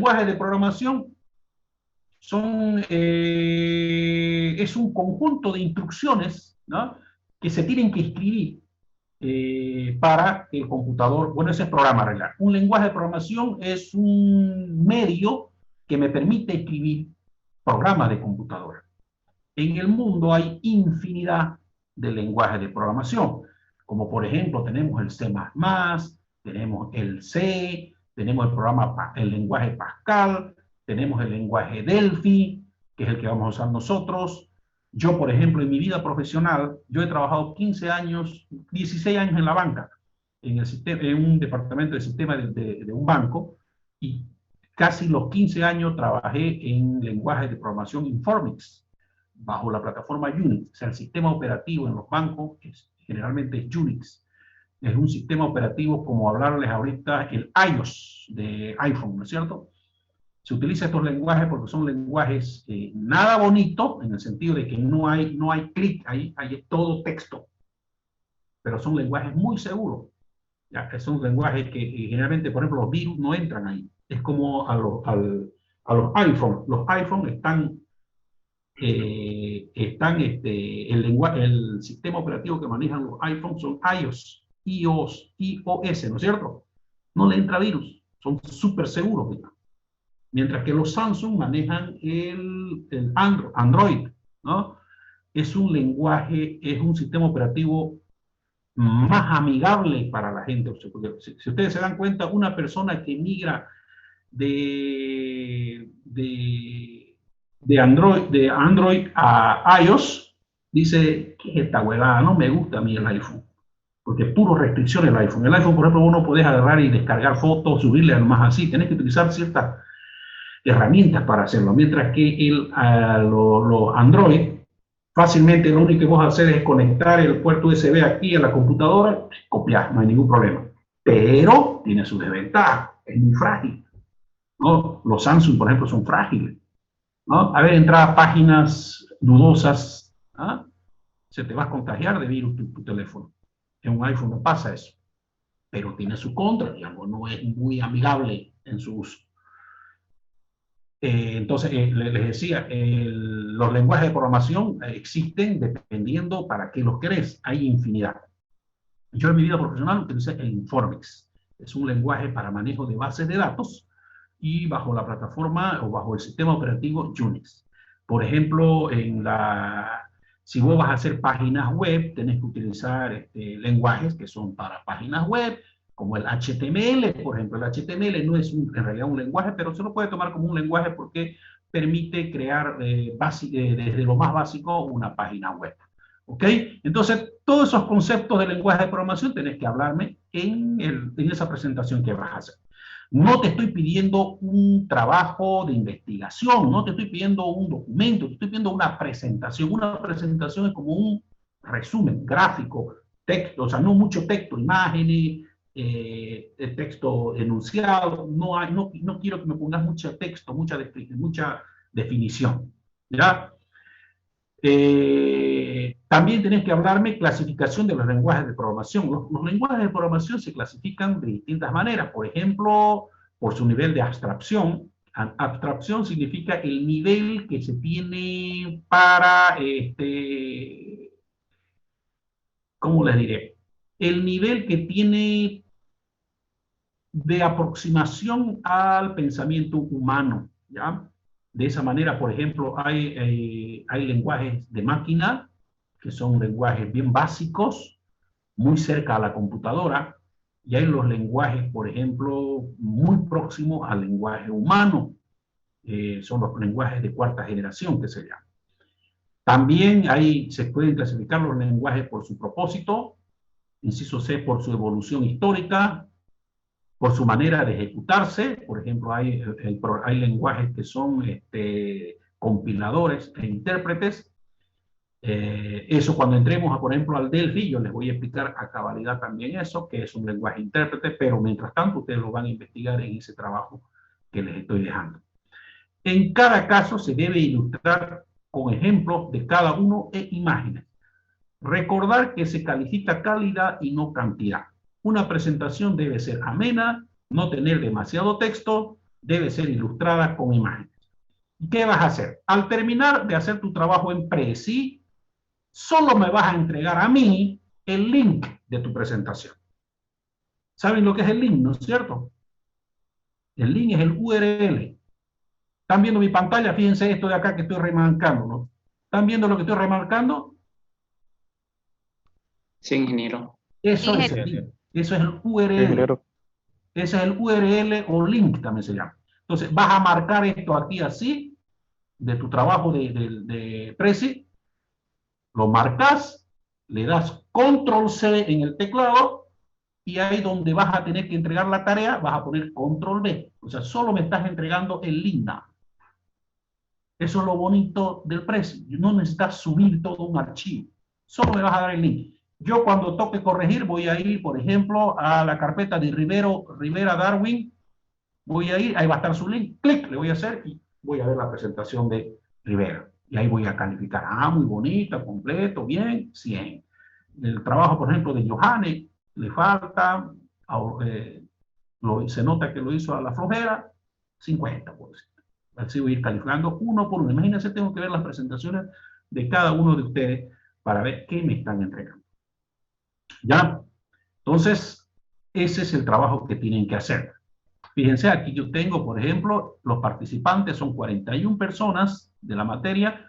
lenguajes de programación es un conjunto de instrucciones, ¿no?, que se tienen que escribir para que el computador, bueno, ese es programa regular. Un lenguaje de programación es un medio que me permite escribir programas de computadora. En el mundo hay infinidad de lenguajes de programación, como por ejemplo tenemos el C++, tenemos el C, tenemos el lenguaje Pascal, tenemos el lenguaje Delphi, que es el que vamos a usar nosotros. Yo, por ejemplo, en mi vida profesional, yo he trabajado 15 años, 16 años en la banca, en un departamento de sistema de un banco, y casi los 15 años trabajé en lenguajes de programación Informix, bajo la plataforma Unix. O sea, el sistema operativo en los bancos generalmente es Unix. Es un sistema operativo como hablarles ahorita el iOS de iPhone, ¿no es cierto? Se utiliza estos lenguajes porque son lenguajes nada bonitos, en el sentido de que no hay clic, hay todo texto, pero son lenguajes muy seguros. ¿Ya? Son lenguajes que generalmente, por ejemplo, los virus no entran ahí. Es como a los iPhone. Los iPhone están el sistema operativo que manejan los iPhones son iOS, ¿no es cierto? No le entra virus, son súper seguros, ¿verdad? Mientras que los Samsung manejan el Android, ¿no? Es un lenguaje, es un sistema operativo más amigable para la gente. Si ustedes se dan cuenta, una persona que migra de Android a iOS, dice, ¿qué es esta huevada? No me gusta a mí el iPhone, porque es puro restricción el iPhone. El iPhone, por ejemplo, uno puede agarrar y descargar fotos, subirle nomás así, tenés que utilizar ciertas herramientas para hacerlo, mientras que los Android, fácilmente lo único que vos hacer es conectar el puerto USB aquí a la computadora, copiar, no hay ningún problema. Pero tiene su desventaja, es muy frágil, ¿no? Los Samsung, por ejemplo, son frágiles, ¿no? A ver, entrar a páginas dudosas, ¿ah? Se te va a contagiar de virus tu teléfono. En un iPhone no pasa eso, pero tiene su contra, digamos, no es muy amigable en su uso. Entonces, les decía, los lenguajes de programación existen dependiendo para qué los querés. Hay infinidad. Yo en mi vida profesional utilicé el Informix. Es un lenguaje para manejo de bases de datos y bajo la plataforma o bajo el sistema operativo Unix. Por ejemplo, si vos vas a hacer páginas web, tenés que utilizar lenguajes que son para páginas web, como el HTML, por ejemplo. El HTML no es en realidad un lenguaje, pero se lo puede tomar como un lenguaje porque permite crear desde lo más básico una página web. ¿Ok? Entonces, todos esos conceptos de lenguaje de programación tenés que hablarme en esa presentación que vas a hacer. No te estoy pidiendo un trabajo de investigación, no te estoy pidiendo un documento, te estoy pidiendo una presentación. Una presentación es como un resumen gráfico, texto, o sea, no mucho texto, imágenes, texto enunciado, no quiero que me pongas mucho texto, mucha definición, ¿ya? También tenés que hablarme clasificación de los lenguajes de programación. Los lenguajes de programación se clasifican de distintas maneras. Por ejemplo, por su nivel de abstracción. Abstracción significa el nivel que se tiene para, ¿cómo les diré? El nivel que tiene de aproximación al pensamiento humano, ¿ya? De esa manera, por ejemplo, hay lenguajes de máquina, que son lenguajes bien básicos, muy cerca a la computadora, y hay los lenguajes, por ejemplo, muy próximos al lenguaje humano, son los lenguajes de cuarta generación que se llaman. También se pueden clasificar los lenguajes por su propósito, inciso C, por su evolución histórica, por su manera de ejecutarse. Por ejemplo, hay lenguajes que son compiladores e intérpretes. Eso cuando entremos, por ejemplo, al Delphi, yo les voy a explicar a cabalidad también eso, que es un lenguaje intérprete, pero mientras tanto ustedes lo van a investigar en ese trabajo que les estoy dejando. En cada caso se debe ilustrar con ejemplos de cada uno e imágenes. Recordar que se califica calidad y no cantidad. Una presentación debe ser amena, no tener demasiado texto, debe ser ilustrada con imágenes. ¿Y qué vas a hacer? Al terminar de hacer tu trabajo en Prezi, solo me vas a entregar a mí el link de tu presentación. ¿Saben lo que es el link, no es cierto? El link es el URL. ¿Están viendo mi pantalla? Fíjense esto de acá que estoy remarcando, ¿no? ¿Están viendo lo que estoy remarcando? Sí, ingeniero. Eso es el link. Eso es el Sí, URL. ingeniero. Ese es el URL o link también se llama. Entonces, vas a marcar esto aquí así, de tu trabajo de Prezi, lo marcas, le das Control C en el teclado y ahí donde vas a tener que entregar la tarea, vas a poner Control V. O sea, solo me estás entregando el link. Eso es lo bonito del Prezi. No necesitas subir todo un archivo. Solo me vas a dar el link. Yo cuando toque corregir voy a ir, por ejemplo, a la carpeta de Rivera Darwin. Voy a ir, ahí va a estar su link. Clic, le voy a hacer y voy a ver la presentación de Rivera. Y ahí voy a calificar. Ah, muy bonita, completo, bien, 100. El trabajo, por ejemplo, de Johanne, le falta, se nota que lo hizo a la flojera, 50, por decir. Así voy a ir calificando uno por uno. Imagínense, tengo que ver las presentaciones de cada uno de ustedes para ver qué me están entregando. ¿Ya? Entonces, ese es el trabajo que tienen que hacer. Fíjense, aquí yo tengo, por ejemplo, los participantes son 41 personas de la materia.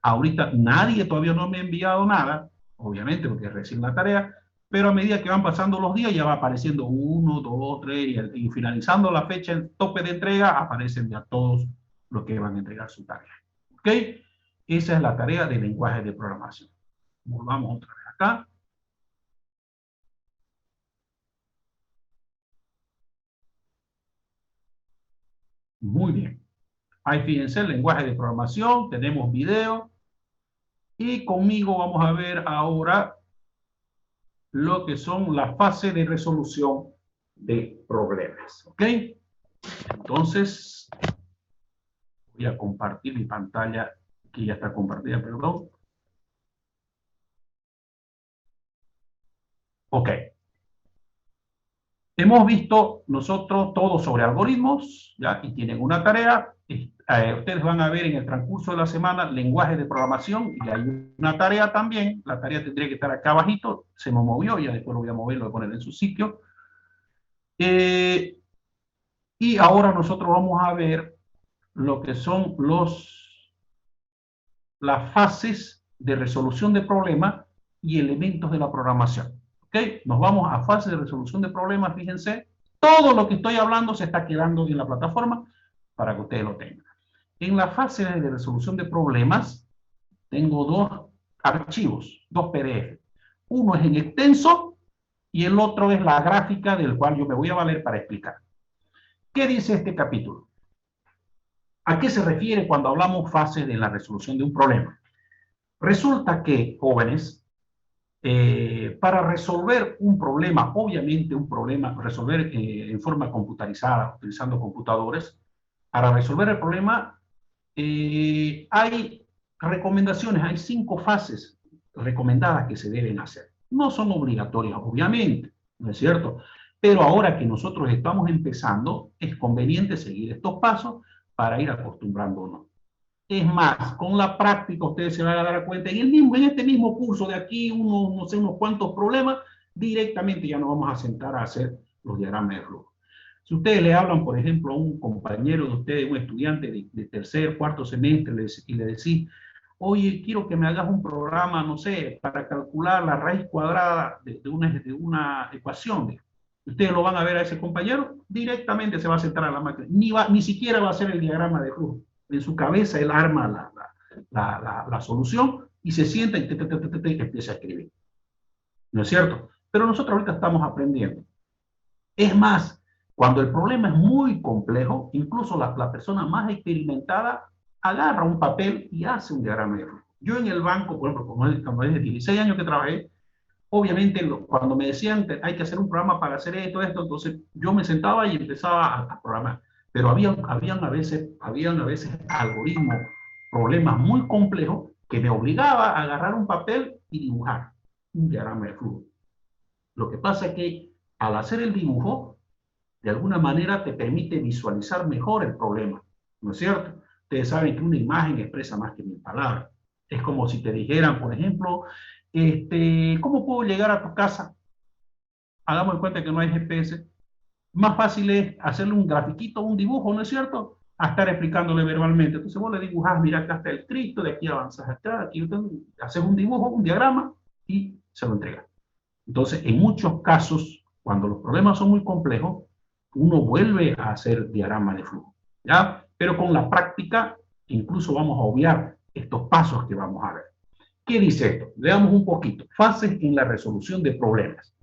Ahorita nadie todavía no me ha enviado nada, obviamente, porque es recién la tarea, pero a medida que van pasando los días ya va apareciendo 1, 2, 3, y finalizando la fecha, el tope de entrega, aparecen ya todos los que van a entregar su tarea. ¿Ok? Esa es la tarea de lenguaje de programación. Volvamos otra vez acá. Muy bien. Ahí fíjense, el lenguaje de programación, tenemos video, y conmigo vamos a ver ahora lo que son las fases de resolución de problemas. ¿Ok? Entonces, voy a compartir mi pantalla, que ya está compartida, perdón. Ok. Hemos visto nosotros todo sobre algoritmos, ¿ya? Y tienen una tarea. Ustedes van a ver en el transcurso de la semana lenguaje de programación y hay una tarea también. La tarea tendría que estar acá abajito. Se me movió, ya después lo voy a mover, lo voy a poner en su sitio. Y ahora nosotros vamos a ver lo que son las fases de resolución de problemas y elementos de la programación. ¿Ok? Nos vamos a fase de resolución de problemas. Fíjense, todo lo que estoy hablando se está quedando en la plataforma para que ustedes lo tengan. En la fase de resolución de problemas, tengo dos archivos, dos PDF. Uno es en extenso y el otro es la gráfica del cual yo me voy a valer para explicar. ¿Qué dice este capítulo? ¿A qué se refiere cuando hablamos fases de la resolución de un problema? Resulta que, jóvenes, para resolver un problema, obviamente un problema, resolver en forma computarizada, utilizando computadores, para resolver el problema hay recomendaciones, hay 5 fases recomendadas que se deben hacer. No son obligatorias, obviamente, ¿no es cierto? Pero ahora que nosotros estamos empezando, es conveniente seguir estos pasos para ir acostumbrándonos. Es más, con la práctica ustedes se van a dar cuenta, en este mismo curso de aquí, no sé, unos cuantos problemas, directamente ya nos vamos a sentar a hacer los diagramas de flujo. Si ustedes le hablan, por ejemplo, a un compañero de ustedes, un estudiante de tercer, cuarto semestre, y le decís, oye, quiero que me hagas un programa, no sé, para calcular la raíz cuadrada de una ecuación. Ustedes lo van a ver a ese compañero, directamente se va a sentar a la máquina. Ni siquiera va a hacer el diagrama de flujo. En su cabeza él arma la solución y se sienta y empieza a escribir. ¿No es cierto? Pero nosotros ahorita estamos aprendiendo. Es más, cuando el problema es muy complejo, incluso la persona más experimentada agarra un papel y hace un diagrama de flujo. Yo en el banco, por ejemplo, como es de 16 años que trabajé, obviamente cuando me decían que hay que hacer un programa para hacer esto, entonces yo me sentaba y empezaba a programar. Pero habían a veces algoritmos, problemas muy complejos que me obligaba a agarrar un papel y dibujar un diagrama de flujo. Lo que pasa es que al hacer el dibujo, de alguna manera te permite visualizar mejor el problema, ¿no es cierto? Ustedes saben que una imagen expresa más que 1000 palabras. Es como si te dijeran, por ejemplo, ¿cómo puedo llegar a tu casa? Hagamos en cuenta que no hay GPS. Más fácil es hacerle un grafiquito, un dibujo, ¿no es cierto? A estar explicándole verbalmente. Entonces vos le dibujás, mira, acá está el Cristo, de aquí avanzas acá, aquí haces un dibujo, un diagrama y se lo entregas. Entonces, en muchos casos, cuando los problemas son muy complejos, uno vuelve a hacer diagrama de flujo, ¿ya? Pero con la práctica, incluso vamos a obviar estos pasos que vamos a ver. ¿Qué dice esto? Leamos un poquito. Fases en la resolución de problemas.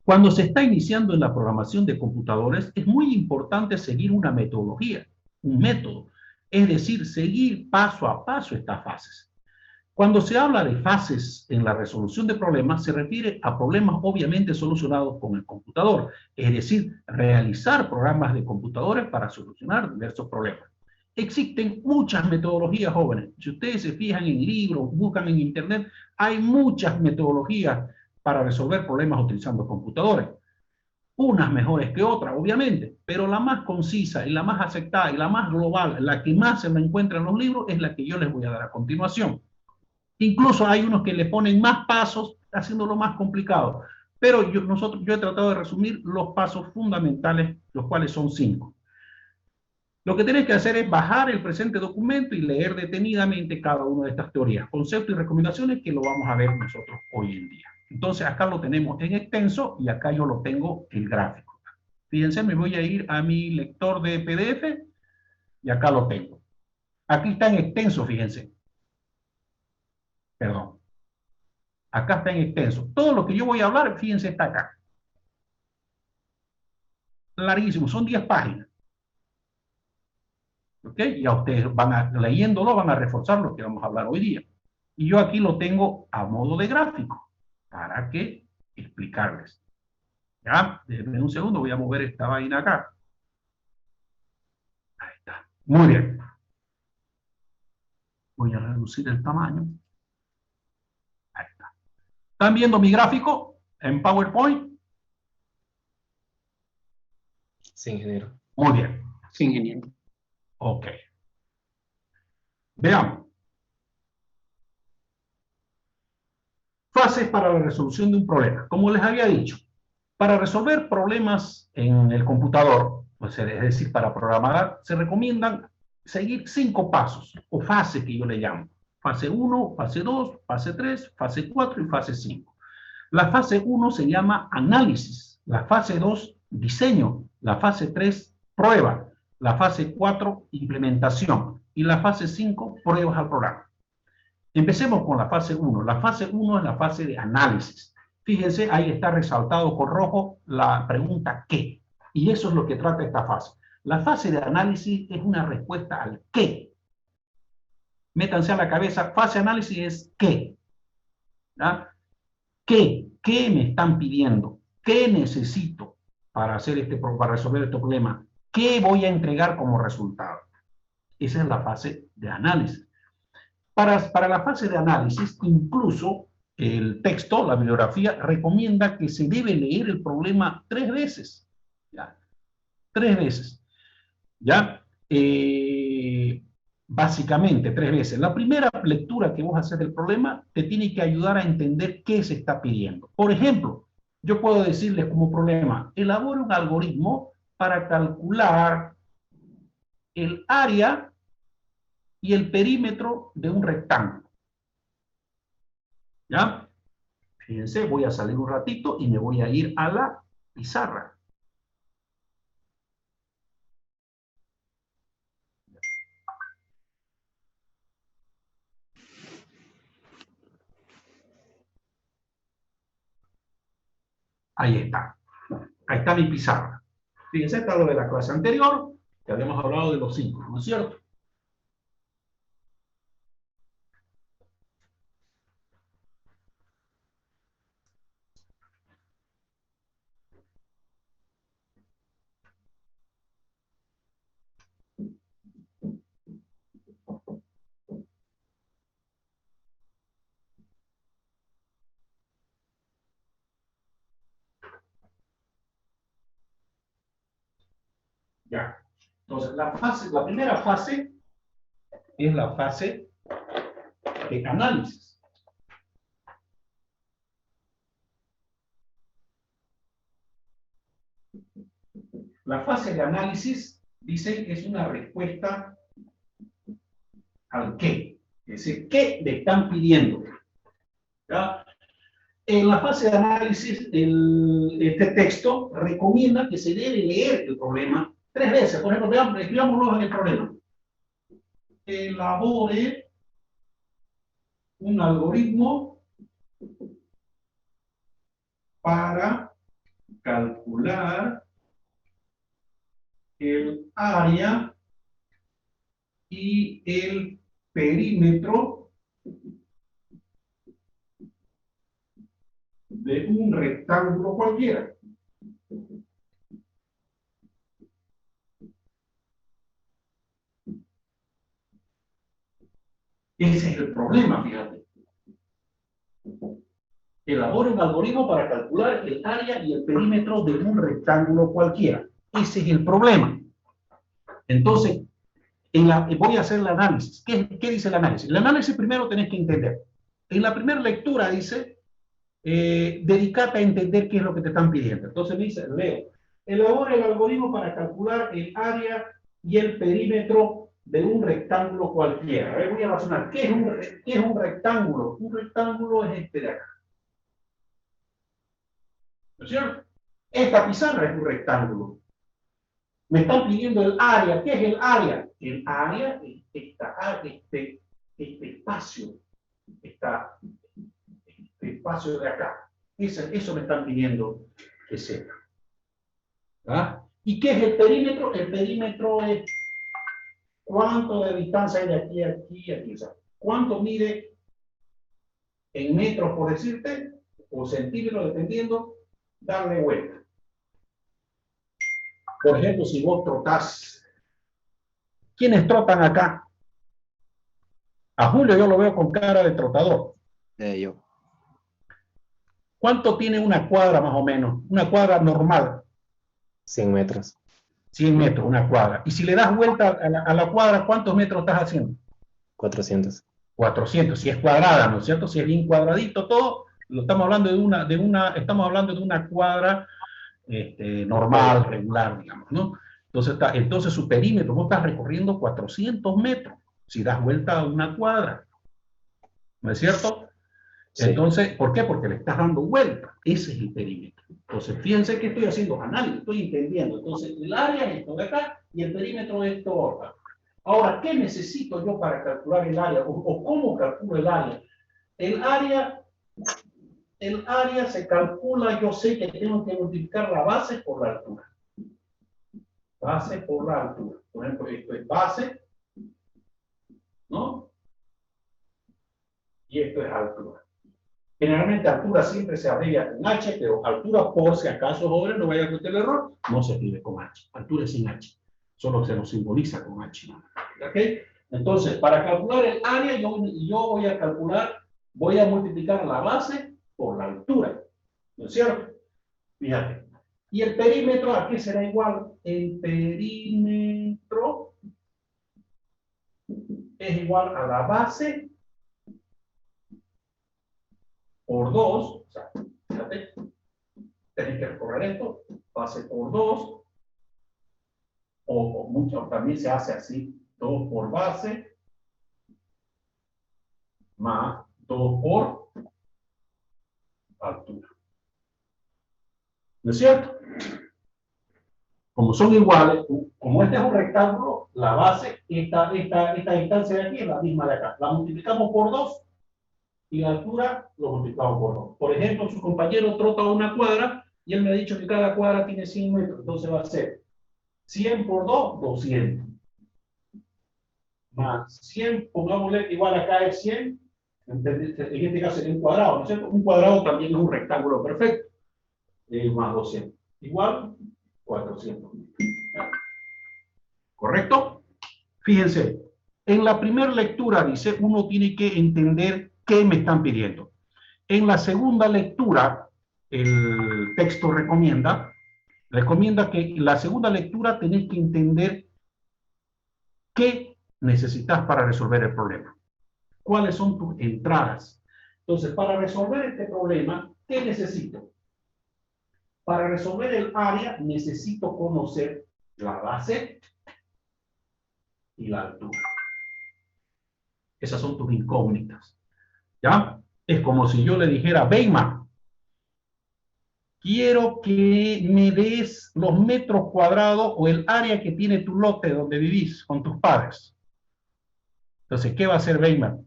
Cuando se está iniciando en la programación de computadores, es muy importante seguir una metodología, un método, es decir, seguir paso a paso estas fases. Cuando se habla de fases en la resolución de problemas, se refiere a problemas obviamente solucionados con el computador, es decir, realizar programas de computadores para solucionar diversos problemas. Existen muchas metodologías, jóvenes. Si ustedes se fijan en libros, buscan en internet, hay muchas metodologías para resolver problemas utilizando computadores. Unas mejores que otras, obviamente, pero la más concisa y la más aceptada y la más global, la que más se me encuentra en los libros, es la que yo les voy a dar a continuación. Incluso hay unos que le ponen más pasos, haciéndolo más complicado. Pero yo he tratado de resumir los pasos fundamentales, los cuales son 5. Lo que tenés que hacer es bajar el presente documento y leer detenidamente cada una de estas teorías, conceptos y recomendaciones que lo vamos a ver nosotros hoy en día. Entonces acá lo tenemos en extenso y acá yo lo tengo el gráfico. Fíjense, me voy a ir a mi lector de PDF y acá lo tengo. Aquí está en extenso, fíjense. Perdón. Acá está en extenso. Todo lo que yo voy a hablar, fíjense, está acá. Larguísimo, son 10 páginas. ¿Ok? Y a ustedes leyéndolo van a reforzar lo que vamos a hablar hoy día. Y yo aquí lo tengo a modo de gráfico para que explicarles. Ya, déjenme un segundo, voy a mover esta vaina acá. Ahí está. Muy bien. Voy a reducir el tamaño. Ahí está. ¿Están viendo mi gráfico en PowerPoint? Sí, ingeniero. Muy bien. Sí, ingeniero. Ok. Veamos. Fases para la resolución de un problema. Como les había dicho, para resolver problemas en el computador, pues, es decir, para programar, se recomiendan seguir 5 pasos o fases que yo le llamo. Fase 1, fase 2, fase 3, fase 4 y fase 5. La fase 1 se llama análisis, la fase 2 diseño, la fase 3 prueba, la fase 4 implementación y la fase 5 pruebas al programa. Empecemos con la fase 1. La fase 1 es la fase de análisis. Fíjense, ahí está resaltado con rojo la pregunta ¿qué? Y eso es lo que trata esta fase. La fase de análisis es una respuesta al ¿qué? Métanse a la cabeza, fase de análisis es ¿qué? ¿Ya? ¿Qué? ¿Qué me están pidiendo? ¿Qué necesito para resolver este problema? ¿Qué voy a entregar como resultado? Esa es la fase de análisis. Para la fase de análisis, incluso el texto, la bibliografía, recomienda que se debe leer el problema 3 veces. ¿Ya? 3 veces. ¿Ya? Básicamente 3 veces. La primera lectura que vos haces del problema te tiene que ayudar a entender qué se está pidiendo. Por ejemplo, yo puedo decirles como problema, elabore un algoritmo para calcular el área y el perímetro de un rectángulo. ¿Ya? Fíjense, voy a salir un ratito y me voy a ir a la pizarra. Ahí está. Ahí está mi pizarra. Fíjense, está lo de la clase anterior, que habíamos hablado de los 5, ¿no es cierto? Ya. Entonces, la primera fase es la fase de análisis. La fase de análisis, dice, es una respuesta al qué. Es decir, ¿qué le están pidiendo? ¿Ya? En la fase de análisis, este texto recomienda que se debe leer el problema 3 veces. Por ejemplo, escribámoslo en el problema. Elabore un algoritmo para calcular el área y el perímetro de un rectángulo cualquiera. Ese es el problema, fíjate. Elabora un algoritmo para calcular el área y el perímetro de un rectángulo cualquiera. Ese es el problema. Entonces, voy a hacer el análisis. ¿Qué dice el análisis? El análisis primero tenés que entender. En la primera lectura dice, dedícate a entender qué es lo que te están pidiendo. Entonces me dice, leo, elabora el algoritmo para calcular el área y el perímetro de un rectángulo cualquiera. A ver, voy a razonar. ¿Qué es un rectángulo? Un rectángulo es este de acá. ¿No es cierto? Esta pizarra es un rectángulo. Me están pidiendo el área. ¿Qué es el área? El área es este espacio. Este espacio de acá. Eso me están pidiendo que sepa. ¿Ah? ¿Y qué es el perímetro? El perímetro es cuánto de distancia hay de aquí a aquí a aquí. O sea, cuánto mide en metros, por decirte, o centímetros, dependiendo, darle vuelta. Por ejemplo, si vos trotás, ¿quiénes trotan acá? A Julio yo lo veo con cara de trotador. Yo. ¿Cuánto tiene una cuadra más o menos? Una cuadra normal. 100 metros. 100 metros, una cuadra. Y si le das vuelta a la cuadra, ¿cuántos metros estás haciendo? 400. 400, si es cuadrada, ¿no es cierto? Si es bien cuadradito todo, estamos hablando estamos hablando de una cuadra normal, regular, digamos, ¿no? Entonces su perímetro, vos estás recorriendo 400 metros, si das vuelta a una cuadra, ¿no es cierto? Sí. Entonces, ¿por qué? Porque le estás dando vuelta, ese es el perímetro. Entonces, fíjense que estoy haciendo análisis, estoy entendiendo. Entonces, el área es esto de acá y el perímetro es esto acá. Ahora, ¿qué necesito yo para calcular el área? ¿O cómo calculo el área? El área se calcula, yo sé que tengo que multiplicar la base por la altura. Base por la altura. Por ejemplo, esto es base, ¿no? Y esto es altura. Generalmente altura siempre se abrevia con H, pero altura, por si acaso, jóvenes, no vaya a cometer el error, no se escribe con H. Altura es sin H. Solo se nos simboliza con H. ¿Ok? Entonces, para calcular el área, yo voy a multiplicar la base por la altura. ¿No es cierto? Fíjate. ¿Y el perímetro a qué será igual? El perímetro es igual a la base por 2. O sea, fíjate. Tenés que recorrer esto. Base por 2. O mucho también se hace así. 2 por base más 2 por altura. ¿No es cierto? Como son iguales, como este es un rectángulo, la base, esta distancia de aquí es la misma de acá. La multiplicamos por 2 y la altura lo multiplicamos por 2. Por ejemplo, su compañero trota una cuadra y él me ha dicho que cada cuadra tiene 100 metros. Entonces va a ser 100 por 2, 200. Más 100, pongámosle igual acá es 100. En este caso sería un cuadrado, ¿no es cierto? Un cuadrado también es un rectángulo perfecto. Más 200. Igual 400. ¿Correcto? Fíjense, en la primera lectura dice, uno tiene que entender qué me están pidiendo. En la segunda lectura, el texto recomienda Recomienda que en la segunda lectura tenés que entender qué necesitas para resolver el problema. ¿Cuáles son tus entradas? Entonces, para resolver este problema, ¿qué necesito? Para resolver el área, necesito conocer la base y la altura. Esas son tus incógnitas. ¿Ya? Es como si yo le dijera, Weimar, quiero que me des los metros cuadrados o el área que tiene tu lote donde vivís con tus padres. Entonces, ¿qué va a hacer Weimar?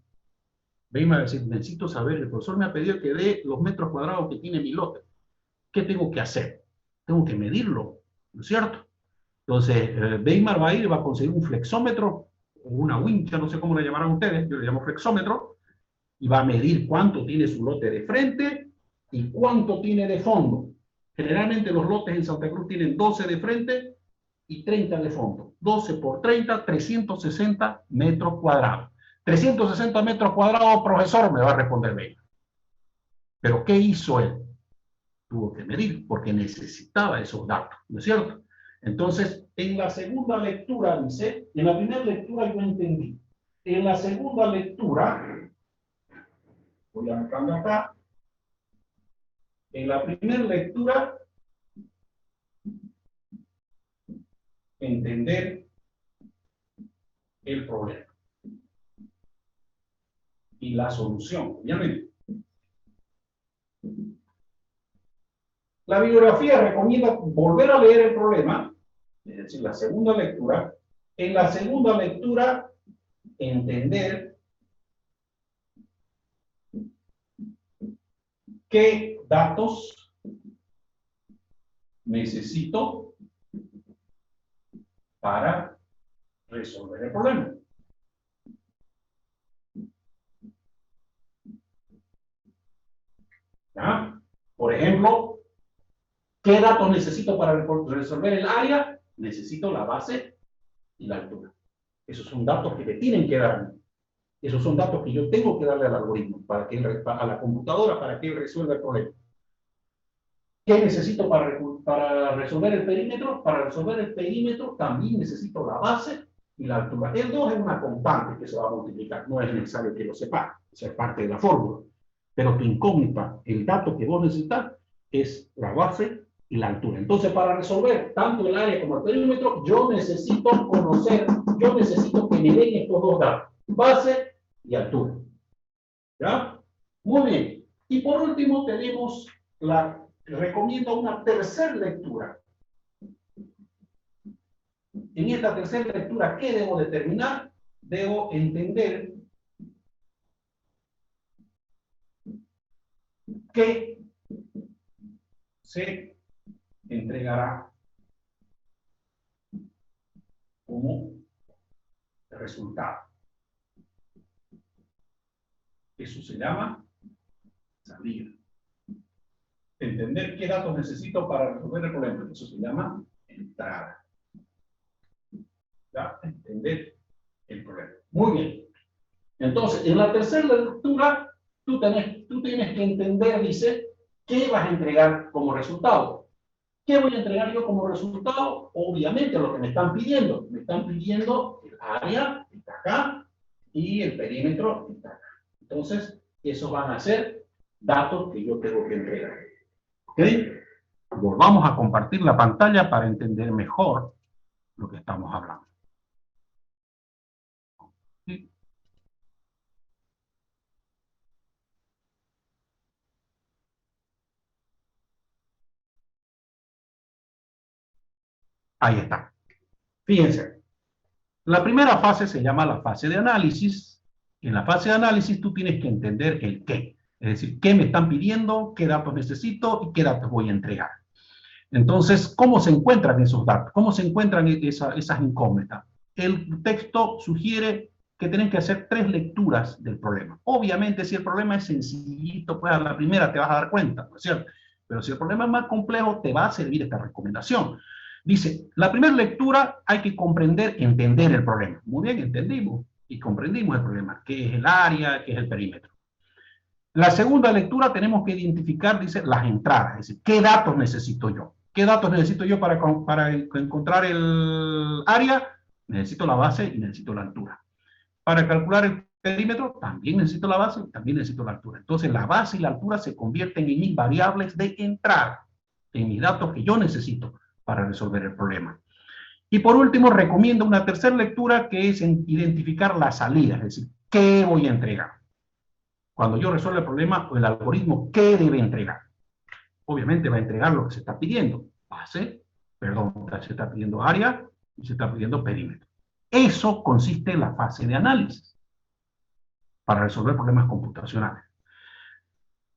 Weimar va a decir, necesito saber, el profesor me ha pedido que dé los metros cuadrados que tiene mi lote. ¿Qué tengo que hacer? Tengo que medirlo, ¿no es cierto? Entonces, Weimar va a ir y va a conseguir un flexómetro o una wincha, no sé cómo le llamarán ustedes, yo le llamo flexómetro, y va a medir cuánto tiene su lote de frente y cuánto tiene de fondo. Generalmente los lotes en Santa Cruz tienen 12 de frente y 30 de fondo. 12 por 30, 360 metros cuadrados. 360 metros cuadrados, profesor, me va a responder Weimar. Pero ¿qué hizo él? Tuvo que medir porque necesitaba esos datos, ¿no es cierto? Entonces, en la segunda lectura, dice, en la primera lectura yo entendí. En la segunda lectura, voy a marcarlo acá, en la primera lectura, entender el problema y la solución, obviamente. La bibliografía recomienda volver a leer el problema, es decir, la segunda lectura. En la segunda lectura, entender qué datos necesito para resolver el problema. ¿Ya? Por ejemplo, ¿qué datos necesito para resolver el área? Necesito la base y la altura. Esos son datos que me tienen que dar. Esos son datos que yo tengo que darle al algoritmo, para que a la computadora, para que él resuelva el problema. ¿Qué necesito para resolver el perímetro? Para resolver el perímetro también necesito la base y la altura. El 2 es una constante que se va a multiplicar. No es necesario que lo sepas. Eso es parte de la fórmula. Pero tu incógnita, el dato que vos necesitas, es la base y la altura. Entonces, para resolver tanto el área como el perímetro, yo necesito conocer, yo necesito que me den estos dos datos, base y altura. ¿Ya? Muy bien. Y por último tenemos recomiendo una tercera lectura. En esta tercera lectura, ¿qué debo determinar? Debo entender que se entregará como resultado. Eso se llama salida. Entender qué datos necesito para resolver el problema. Eso se llama entrada. ¿Ya? Entender el problema. Muy bien. Entonces, en la tercera lectura, tú tienes que entender, dice, qué vas a entregar como resultado. ¿Qué voy a entregar yo como resultado? Obviamente lo que me están pidiendo. Me están pidiendo el área, está acá, y el perímetro está acá. Entonces, esos van a ser datos que yo tengo que entregar. ¿Ok? Volvamos a compartir la pantalla para entender mejor lo que estamos hablando. ¿Sí? Ahí está. Fíjense. La primera fase se llama la fase de análisis. En la fase de análisis tú tienes que entender el qué. Es decir, qué me están pidiendo, qué datos necesito y qué datos voy a entregar. Entonces, ¿cómo se encuentran esos datos? ¿Cómo se encuentran esas incógnitas? El texto sugiere que tienen que hacer 3 lecturas del problema. Obviamente, si el problema es sencillito, pues a la primera te vas a dar cuenta, ¿no es cierto? Pero si el problema es más complejo, te va a servir esta recomendación. Dice, la primera lectura hay que entender el problema. Muy bien, entendimos y comprendimos el problema, qué es el área, qué es el perímetro. La segunda lectura tenemos que identificar, dice, las entradas, es decir, qué datos necesito yo. ¿Qué datos necesito yo para encontrar el área? Necesito la base y necesito la altura. Para calcular el perímetro, también necesito la base y también necesito la altura. Entonces, la base y la altura se convierten en mis variables de entrada, en mis datos que yo necesito para resolver el problema. Y por último, recomiendo una tercera lectura que es identificar la salida, es decir, ¿qué voy a entregar? Cuando yo resuelvo el problema o el algoritmo, ¿qué debe entregar? Obviamente va a entregar lo que se está pidiendo, base, perdón, se está pidiendo área y se está pidiendo perímetro. Eso consiste en la fase de análisis para resolver problemas computacionales.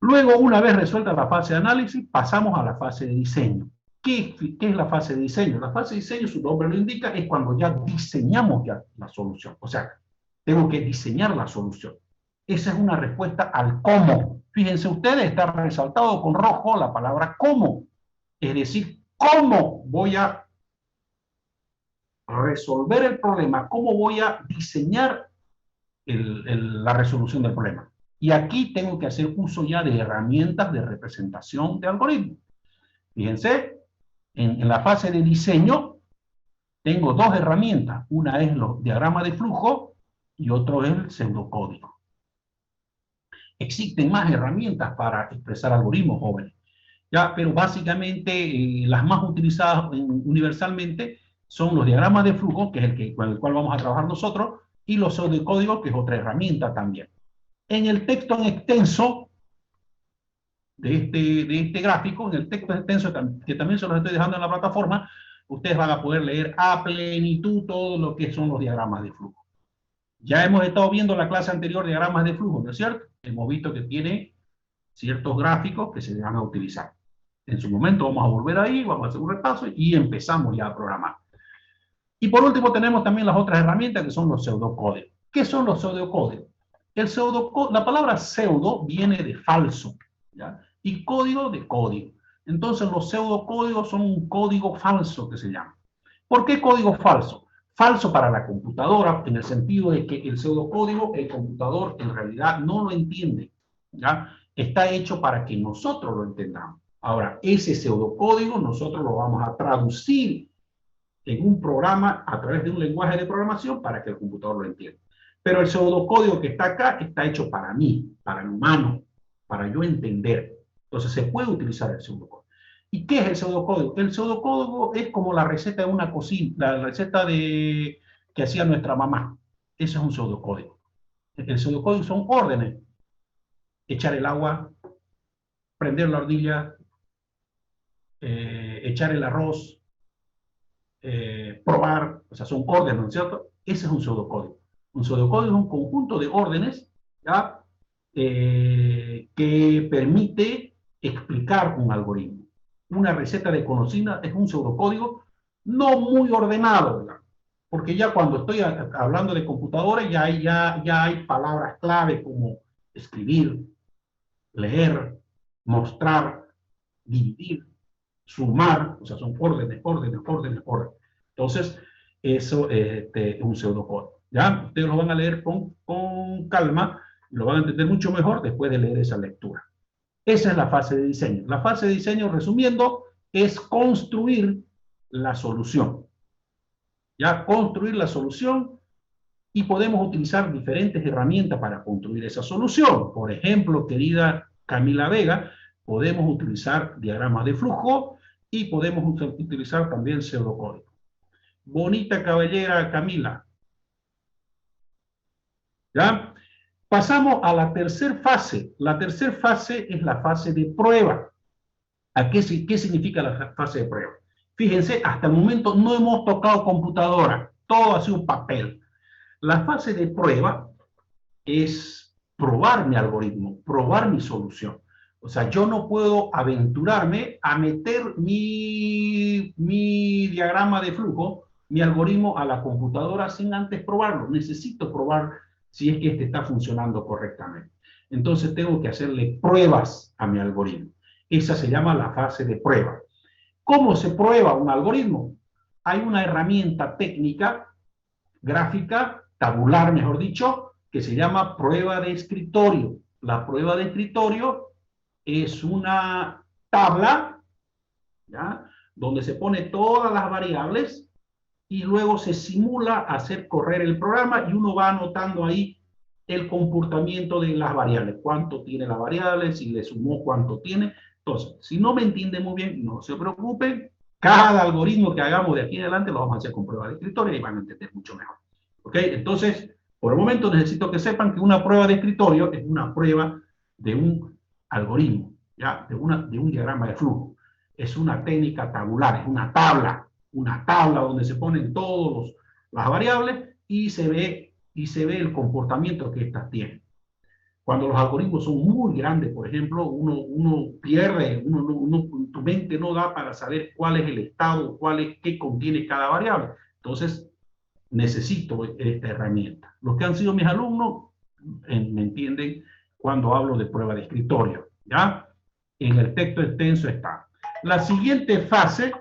Luego, una vez resuelta la fase de análisis, pasamos a la fase de diseño. ¿Qué es la fase de diseño? La fase de diseño, su nombre lo indica, es cuando ya diseñamos ya la solución. O sea, tengo que diseñar la solución. Esa es una respuesta al cómo. Fíjense ustedes, está resaltado con rojo la palabra cómo. Es decir, cómo voy a resolver el problema, cómo voy a diseñar la resolución del problema. Y aquí tengo que hacer uso ya de herramientas de representación de algoritmos. Fíjense, en la fase de diseño tengo dos herramientas. Una es los diagramas de flujo y otro es el pseudocódigo. Existen más herramientas para expresar algoritmos jóvenes, ¿ya? Pero básicamente las más utilizadas universalmente son los diagramas de flujo, que es con el cual vamos a trabajar nosotros, y los pseudocódigos, que es otra herramienta también. En el texto en extenso de este gráfico, en el texto en extenso, que también se los estoy dejando en la plataforma, ustedes van a poder leer a plenitud todo lo que son los diagramas de flujo. Ya hemos estado viendo la clase anterior diagramas de flujo, ¿no es cierto? Hemos visto que tiene ciertos gráficos que se van a utilizar. En su momento vamos a volver ahí, vamos a hacer un repaso y empezamos ya a programar. Y por último tenemos también las otras herramientas que son los pseudocódigos. ¿Qué son los pseudocódigos? La palabra pseudo viene de falso, ¿ya? Y código de código. Entonces los pseudocódigos son un código falso que se llama. ¿Por qué código falso? Falso para la computadora, en el sentido de que el pseudocódigo, el computador en realidad no lo entiende, ¿ya? Está hecho para que nosotros lo entendamos. Ahora, ese pseudocódigo nosotros lo vamos a traducir en un programa a través de un lenguaje de programación para que el computador lo entienda. Pero el pseudocódigo que está acá está hecho para mí, para el humano, para yo entender. Entonces se puede utilizar el pseudocódigo. ¿Y qué es el pseudocódigo? El pseudocódigo es como la receta de una cocina, la receta que hacía nuestra mamá. Eso es un pseudocódigo. El pseudocódigo son órdenes. Echar el agua, prender la hornilla, echar el arroz, probar, o sea, son órdenes, ¿no es cierto? Ese es un pseudocódigo. Un pseudocódigo es un conjunto de órdenes, ¿ya? Que permite explicar un algoritmo. Una receta de cocina es un pseudocódigo no muy ordenado, ¿verdad? Porque ya cuando estoy hablando de computadora ya hay palabras clave como escribir, leer, mostrar, dividir, sumar, o sea, son órdenes. Entonces, eso es un pseudocódigo. ¿Ya? Ustedes lo van a leer con calma, lo van a entender mucho mejor después de leer esa lectura. Esa es la fase de diseño. La fase de diseño, resumiendo, es construir la solución. ¿Ya? Construir la solución, y podemos utilizar diferentes herramientas para construir esa solución. Por ejemplo, querida Camila Vega, podemos utilizar diagramas de flujo y podemos utilizar también pseudocódigo. Bonita caballera Camila. ¿Ya? Pasamos a la tercera fase. La tercera fase es la fase de prueba. ¿Qué significa la fase de prueba? Fíjense, hasta el momento no hemos tocado computadora. Todo ha sido papel. La fase de prueba es probar mi algoritmo, probar mi solución. O sea, yo no puedo aventurarme a meter mi diagrama de flujo, mi algoritmo a la computadora sin antes probarlo. Necesito probar si es que este está funcionando correctamente. Entonces tengo que hacerle pruebas a mi algoritmo. Esa se llama la fase de prueba. ¿Cómo se prueba un algoritmo? Hay una herramienta técnica, gráfica, tabular, mejor dicho, que se llama prueba de escritorio. La prueba de escritorio es una tabla, ¿ya? donde se pone todas las variables y luego se simula hacer correr el programa y uno va anotando ahí el comportamiento de las variables, cuánto tiene la variable, si le sumó cuánto tiene. Entonces, si no me entiende muy bien, no se preocupen, cada algoritmo que hagamos de aquí en adelante lo vamos a hacer con prueba de escritorio y van a entender mucho mejor. ¿Ok? Entonces, por el momento necesito que sepan que una prueba de escritorio es una prueba de un algoritmo, ¿ya? De un diagrama de flujo. Es una técnica tabular, es una tabla donde se ponen todas las variables y se ve el comportamiento que estas tienen. Cuando los algoritmos son muy grandes, por ejemplo, uno pierde, tu mente no da para saber cuál es el estado, qué contiene cada variable. Entonces, necesito esta herramienta. Los que han sido mis alumnos me entienden cuando hablo de prueba de escritorio, ¿ya? En el texto extenso está. La siguiente fase,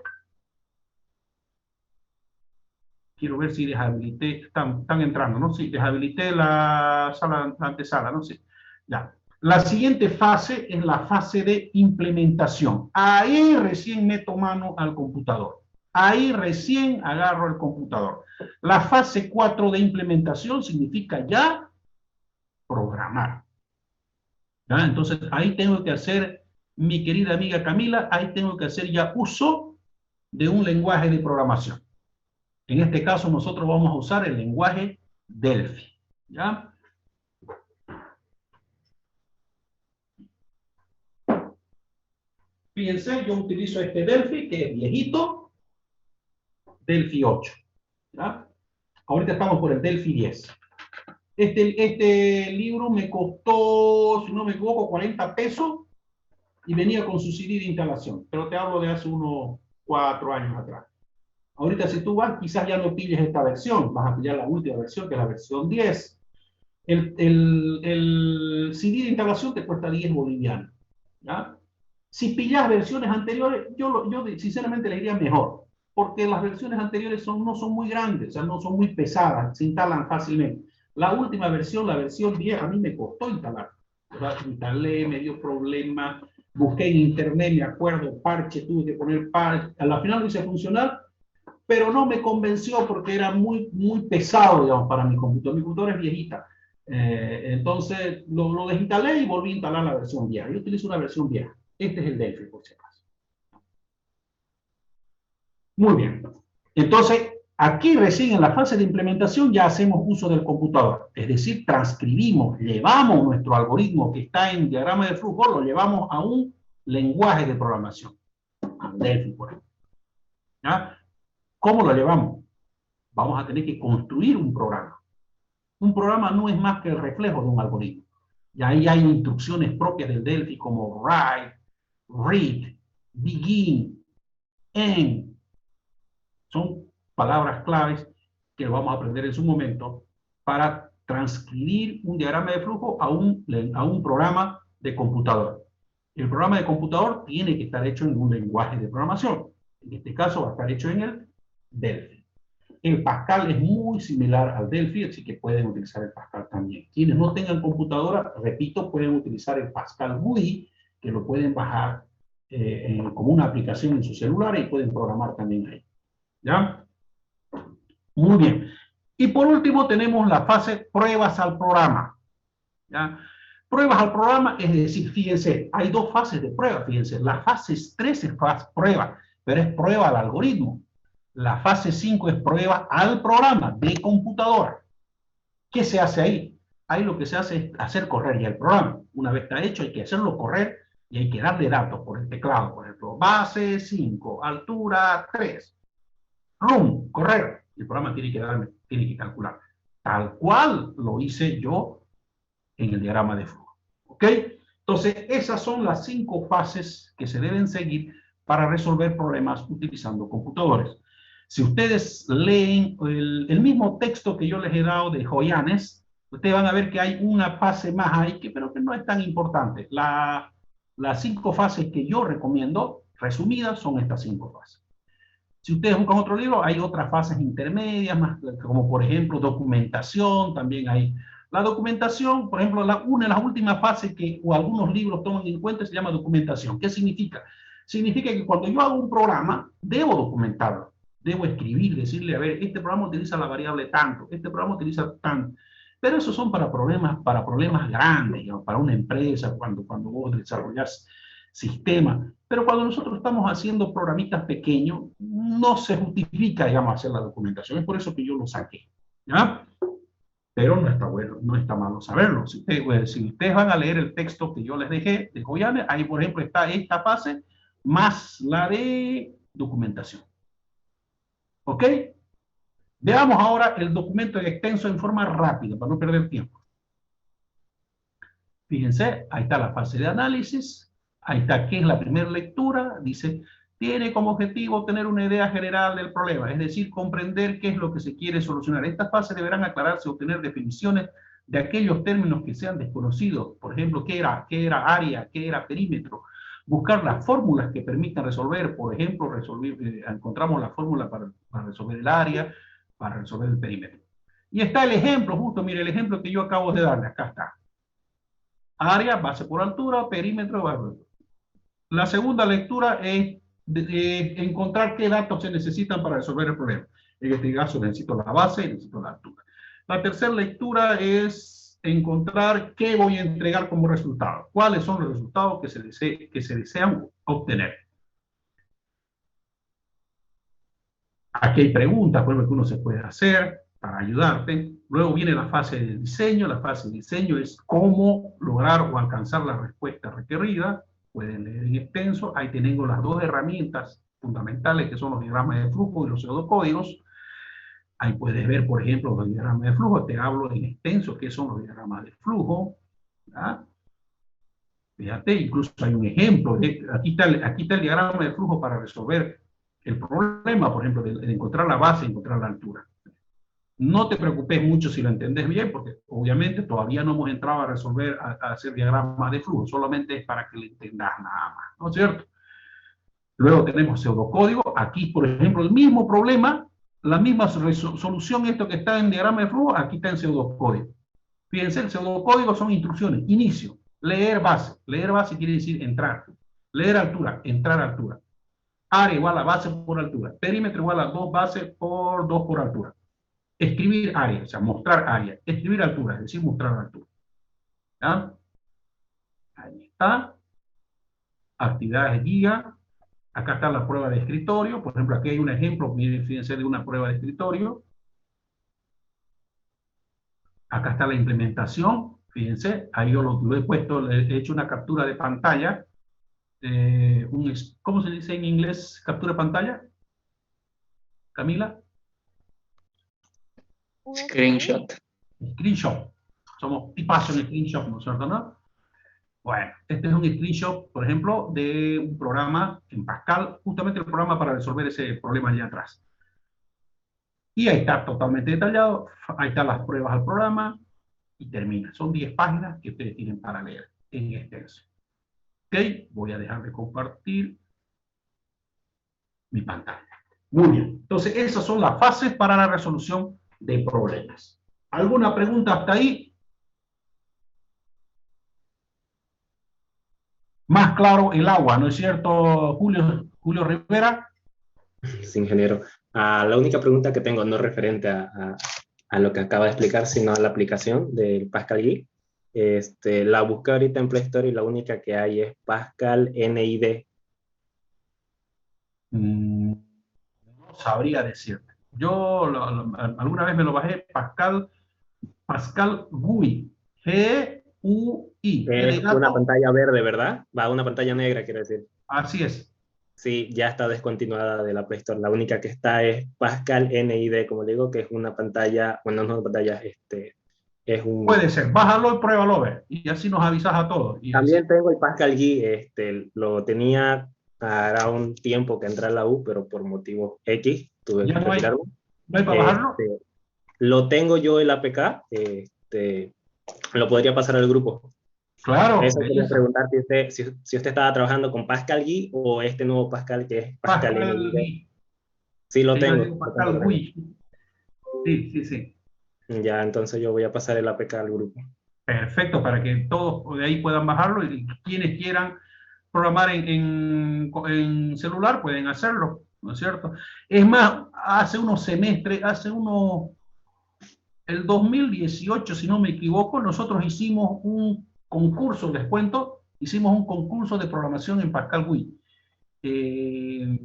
quiero ver si deshabilité, están entrando, ¿no? Sí, deshabilité la antesala, ¿no? Sí, ya. La siguiente fase es la fase de implementación. Ahí recién meto mano al computador. Ahí recién agarro el computador. La fase 4 de implementación significa ya programar. ¿Ya? Entonces, ahí tengo que hacer, mi querida amiga Camila, ahí tengo que hacer ya uso de un lenguaje de programación. En este caso, nosotros vamos a usar el lenguaje Delphi. ¿Ya? Fíjense, yo utilizo este Delphi, que es viejito, Delphi 8. ¿Ya? Ahorita estamos por el Delphi 10. Este libro me costó, si no me equivoco, 40 pesos y venía con su CD de instalación. Pero te hablo de hace unos 4 años atrás. Ahorita si tú vas, quizás ya no pilles esta versión, vas a pillar la última versión, que es la versión 10. El CD de instalación te cuesta 10 bolivianos. ¿Ya? Si pillas versiones anteriores, yo sinceramente le diría mejor, porque las versiones anteriores no son muy grandes, o sea, no son muy pesadas, se instalan fácilmente. La última versión, la versión 10, a mí me costó instalar. Instalé, me dio problema, busqué en internet, me acuerdo, parche, tuve que poner parche, a la final lo hice funcionar, pero no me convenció porque era muy pesado, digamos, para mi computadora. Mi computadora es viejita. Entonces lo desinstalé y volví a instalar la versión vieja. Yo utilizo una versión vieja. Este es el Delphi, por si acaso. Muy bien. Entonces, aquí recién en la fase de implementación ya hacemos uso del computador. Es decir, transcribimos, llevamos nuestro algoritmo que está en diagrama de flujo, lo llevamos a un lenguaje de programación. A Delphi, por ejemplo. ¿Ya? ¿Cómo lo llevamos? Vamos a tener que construir un programa. Un programa no es más que el reflejo de un algoritmo. Y ahí hay instrucciones propias del Delphi como write, read, begin, end. Son palabras claves que vamos a aprender en su momento para transcribir un diagrama de flujo a un programa de computador. El programa de computador tiene que estar hecho en un lenguaje de programación. En este caso va a estar hecho en el Delphi. El Pascal es muy similar al Delphi, así que pueden utilizar el Pascal también. Quienes no tengan computadora, repito, pueden utilizar el Pascal GUI, que lo pueden bajar como una aplicación en su celular y pueden programar también ahí. ¿Ya? Muy bien. Y por último tenemos la fase pruebas al programa. ¿Ya? Pruebas al programa, es decir, fíjense, hay dos fases de prueba, fíjense. La fase 3 es prueba, pero es prueba al algoritmo. La fase 5 es prueba al programa de computadora. ¿Qué se hace ahí? Ahí lo que se hace es hacer correr ya el programa. Una vez está hecho, hay que hacerlo correr y hay que darle datos por el teclado. Por ejemplo, base 5, altura 3. ¡Rum! Correr. El programa tiene que calcular. Tal cual lo hice yo en el diagrama de flujo. ¿Ok? Entonces, esas son las 5 fases que se deben seguir para resolver problemas utilizando computadores. Si ustedes leen el mismo texto que yo les he dado de Joyanes, ustedes van a ver que hay una fase más ahí, pero que no es tan importante. Las 5 fases que yo recomiendo, resumidas, son estas 5 fases. Si ustedes buscan otro libro, hay otras fases intermedias, más, como por ejemplo documentación, también hay. La documentación, por ejemplo, una de las últimas fases que algunos libros toman en cuenta se llama documentación. ¿Qué significa? significa que cuando yo hago un programa, debo documentarlo, debo escribir, decirle, a ver, este programa utiliza la variable tanto, este programa utiliza tanto. Pero esos son para problemas grandes, digamos, para una empresa, cuando vos desarrollás sistemas. Pero cuando nosotros estamos haciendo programitas pequeños, no se justifica, digamos, hacer la documentación. Es por eso que yo lo saqué, ¿ya? Pero no está bueno, no está malo saberlo. Si ustedes van a leer el texto que yo les dejé de Goyane, ahí por ejemplo está esta fase más la de documentación. ¿Ok? Veamos ahora el documento extenso en forma rápida, para no perder tiempo. Fíjense, ahí está la fase de análisis, ahí está qué es la primera lectura, dice, tiene como objetivo tener una idea general del problema, es decir, comprender qué es lo que se quiere solucionar. Estas fases deberán aclararse o obtener definiciones de aquellos términos que sean desconocidos, por ejemplo, qué era área, qué era perímetro, buscar las fórmulas que permitan resolver, por ejemplo, encontramos la fórmula para resolver el área, para resolver el perímetro. Y está el ejemplo, justo, mire, el ejemplo que yo acabo de darle, acá está. Área, base por altura, perímetro, base por altura. La segunda lectura es encontrar qué datos se necesitan para resolver el problema. En este caso necesito la base y necesito la altura. La tercera lectura es encontrar qué voy a entregar como resultado. ¿Cuáles son los resultados que se desean obtener? Aquí hay preguntas, por ejemplo, que uno se puede hacer para ayudarte. Luego viene la fase de diseño. La fase de diseño es cómo lograr o alcanzar la respuesta requerida. Pueden leer en extenso. Ahí tenemos las dos herramientas fundamentales que son los diagramas de flujo y los pseudocódigos. Ahí puedes ver, por ejemplo, los diagramas de flujo. Te hablo en extenso qué son los diagramas de flujo. ¿Ah? Fíjate, incluso hay un ejemplo. Aquí está el diagrama de flujo para resolver el problema, por ejemplo, de encontrar la base y encontrar la altura. No te preocupes mucho si lo entendés bien, porque obviamente todavía no hemos entrado a resolver, a hacer diagramas de flujo, solamente es para que lo entendas nada más, ¿no es cierto? Luego tenemos pseudocódigo, aquí por ejemplo el mismo problema, la misma solución, esto que está en diagrama de flujo, aquí está en pseudocódigo. Fíjense, el pseudocódigo son instrucciones, inicio, leer base quiere decir entrar, leer altura, entrar a altura, área igual a base por altura, perímetro igual a 2 bases por 2 por altura. Escribir área, o sea, mostrar área. Escribir altura, es decir, mostrar altura. ¿Ya? Ahí está. Actividades guía. Acá está la prueba de escritorio. Por ejemplo, aquí hay un ejemplo, miren, fíjense, de una prueba de escritorio. Acá está la implementación. Fíjense, ahí yo lo he puesto, le he hecho una captura de pantalla. ¿Cómo se dice en inglés captura de pantalla? Camila. Screenshot. Screenshot. Somos tipazos en screenshot, ¿no es cierto? ¿No? Bueno, este es un screenshot, por ejemplo, de un programa en Pascal, justamente el programa para resolver ese problema allá atrás. Y ahí está totalmente detallado, ahí están las pruebas al programa, y termina. Son 10 páginas que ustedes tienen para leer en extenso. Ok, voy a dejar de compartir mi pantalla. Muy bien, entonces esas son las fases para la resolución de problemas. ¿Alguna pregunta hasta ahí? Más claro el agua, ¿no es cierto, Julio Rivera? Sí, ingeniero. La única pregunta que tengo, no referente a lo que acaba de explicar, sino a la aplicación del Pascal GUI. La busqué ahorita en Play Store y la única que hay es Pascal NID. No sabría decirte. Yo alguna vez me lo bajé, Pascal GUI. G-U-I. Es una pantalla verde, ¿verdad? Va, una pantalla negra, quiero decir. Así es. Sí, ya está descontinuada de la Play Store. La única que está es Pascal NID, como digo, que es una pantalla, bueno, no es una pantalla, es un... Puede ser, bájalo y pruébalo, ver. Y así nos avisas a todos. También tengo el Pascal GUI, lo tenía para un tiempo que entré a la U, pero por motivos X tuve que retirarlo. ¿No hay para bajarlo? Lo tengo yo el APK, lo podría pasar al grupo. Claro. Eso quería preguntar si usted estaba trabajando con Pascal GUI o este nuevo Pascal que es Pascal NID. Sí, lo tengo. Pascal GUI. Sí. Ya, entonces yo voy a pasar el APK al grupo. Perfecto, para que todos de ahí puedan bajarlo y quienes quieran programar en celular, pueden hacerlo, ¿no es cierto? Es más, hace unos semestres, el 2018, si no me equivoco, nosotros hicimos un concurso, les cuento, hicimos un concurso de programación en Pascal GUI. El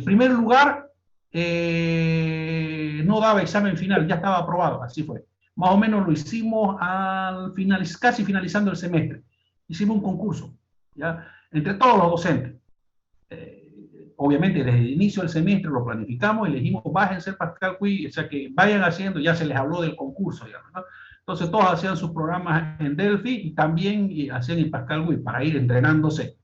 primer lugar no daba examen final, ya estaba aprobado, así fue. Más o menos lo hicimos al final, casi finalizando el semestre. Hicimos un concurso, ¿ya? Entre todos los docentes. Obviamente desde el inicio del semestre lo planificamos, elegimos, bájense el Pascal Quiz, o sea que vayan haciendo, ya se les habló del concurso, digamos, ¿no? Entonces todos hacían sus programas en Delphi y también hacían el Pascal Quiz para ir entrenándose.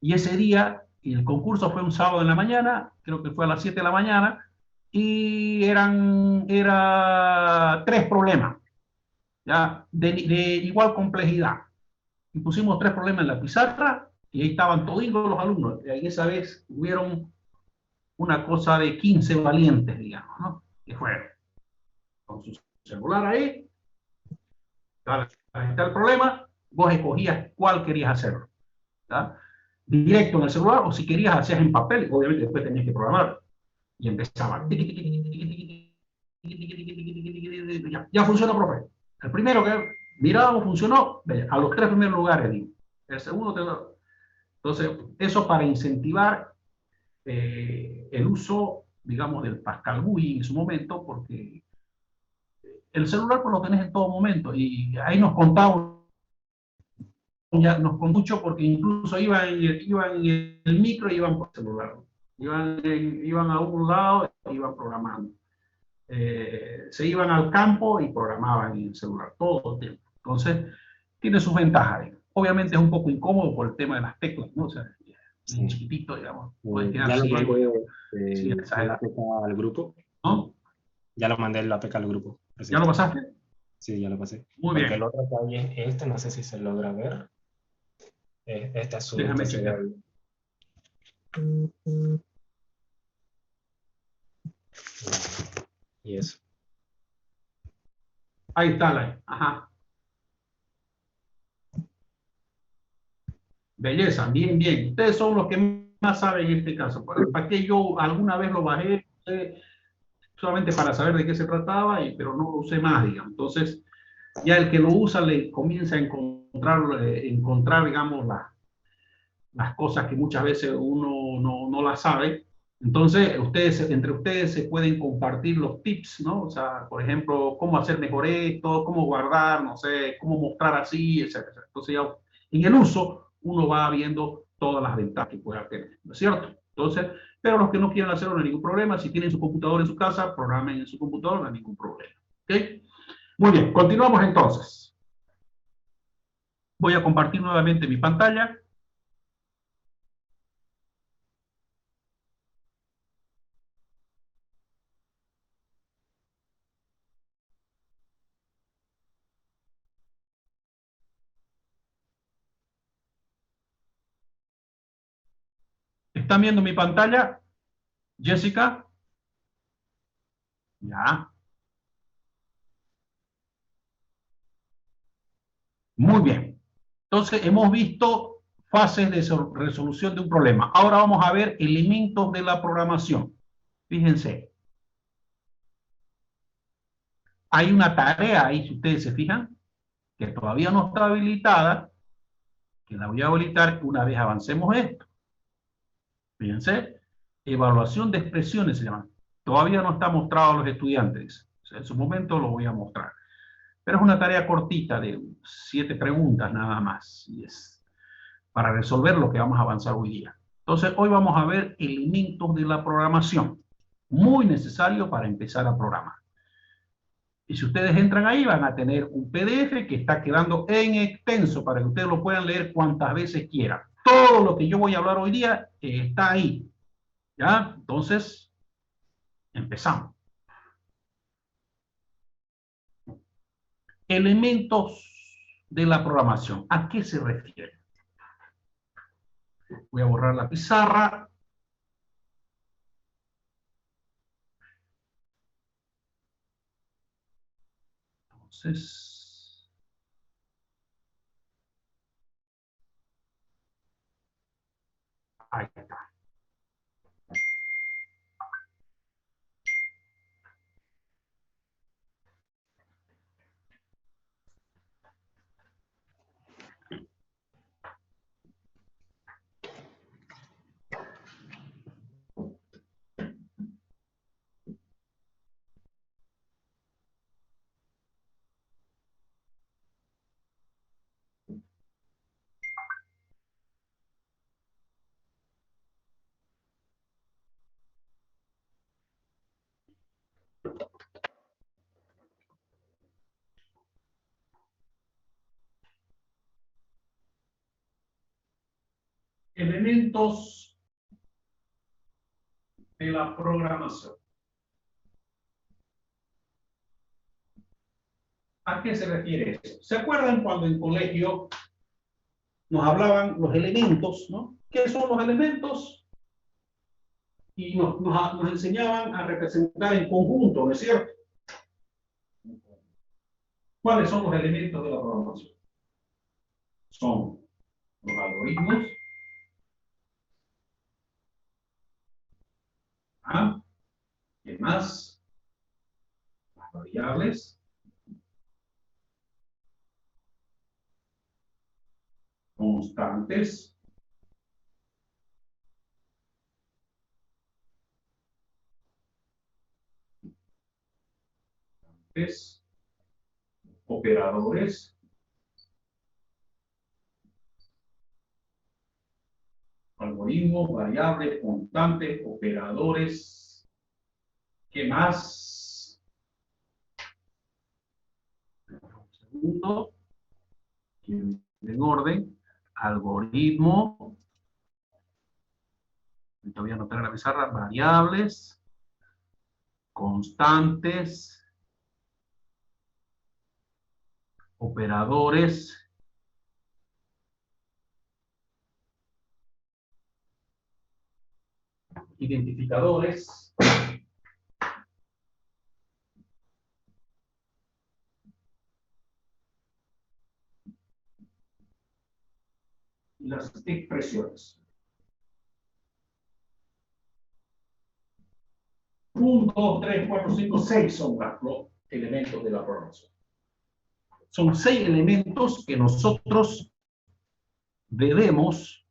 Y ese día, y el concurso fue un sábado en la mañana, creo que fue a las 7 de la mañana, y era 3 problemas, ¿ya? De igual complejidad. Y pusimos 3 problemas en la pizarra y ahí estaban todos los alumnos. Y esa vez hubieron una cosa de 15 valientes, digamos, ¿no? Que fueron con su celular ahí, está el problema, vos escogías cuál querías hacerlo, ¿tá? Directo en el celular, o si querías hacías en papel, obviamente después tenías que programar. Y empezaba. Ya funcionó, profe. El primero que mirábamos funcionó, a los 3 primeros lugares, digo. El segundo, entonces, eso para incentivar el uso, digamos, del Pascal GUI en su momento, porque el celular pues lo tenés en todo momento, y ahí nos contamos, ya nos contó mucho, porque incluso iban en el micro y iban por celular, iban a un lado e iban programando. Se iban al campo y programaban en el celular todo el tiempo. Entonces, tiene sus ventajas. Obviamente es un poco incómodo por el tema de las teclas, ¿no? O sea, sí, chiquitito, digamos, puede quedar ya lo ciego. mandé Sí, el APK al grupo. ¿no? Ya lo mandé el APK al grupo. ¿Ya lo pasaste? Sí, ya lo pasé. Muy Porque bien. el otro que hay es este, no sé si se logra ver. Este azul Déjame que se ve checar. ahí. Y eso. Ahí está la. Ajá. Belleza, bien, bien. Ustedes son los que más saben en este caso. ¿Para qué yo alguna vez lo bajé? Solamente para saber de qué se trataba, pero no lo usé más, digamos. Entonces, ya el que lo usa le comienza a encontrar digamos, las cosas que muchas veces uno no las sabe. Entonces, entre ustedes se pueden compartir los tips, ¿no? O sea, por ejemplo, cómo hacer mejor esto, cómo guardar, no sé, cómo mostrar así, etcétera. Entonces, ya en el uso, uno va viendo todas las ventajas que pueda tener, ¿no es cierto? Entonces, pero los que no quieran hacerlo no hay ningún problema. Si tienen su computador en su casa, programen en su computador, no hay ningún problema. ¿Ok? Muy bien, continuamos entonces. Voy a compartir nuevamente mi pantalla. ¿Están viendo mi pantalla, Jessica? Ya. Muy bien. Entonces, hemos visto fases de resolución de un problema. Ahora vamos a ver elementos de la programación. Fíjense, hay una tarea ahí, si ustedes se fijan, que todavía no está habilitada, que la voy a habilitar una vez avancemos esto. Fíjense, evaluación de expresiones se llama. Todavía no está mostrado a los estudiantes. O sea, en su momento lo voy a mostrar. Pero es una tarea cortita de 7 preguntas nada más. Y es para resolver lo que vamos a avanzar hoy día. Entonces, hoy vamos a ver elementos de la programación, muy necesario para empezar a programar. Y si ustedes entran ahí, van a tener un PDF que está quedando en extenso para que ustedes lo puedan leer cuantas veces quieran. Todo lo que yo voy a hablar hoy día está ahí. ¿Ya? Entonces, empezamos. Elementos de la programación. ¿A qué se refiere? Voy a borrar la pizarra. Entonces, Ahí está. Elementos de la programación. ¿A qué se refiere eso? ¿Se acuerdan cuando en colegio nos hablaban los elementos, ¿no? ¿Qué son los elementos? Y nos enseñaban a representar en conjunto, ¿no es cierto? ¿Cuáles son los elementos de la programación? Son los algoritmos, ¿ah? ¿Qué más? Las variables, constantes, operadores, algoritmos, variables, constantes, operadores. ¿Qué más? Un segundo. En orden. Algoritmo. Voy a anotar en la pizarra. Variables. Constantes. Operadores. Identificadores. Y las expresiones. 1, 2, 3, 4, 5, 6 son los elementos de la programación. Son 6 elementos que nosotros debemos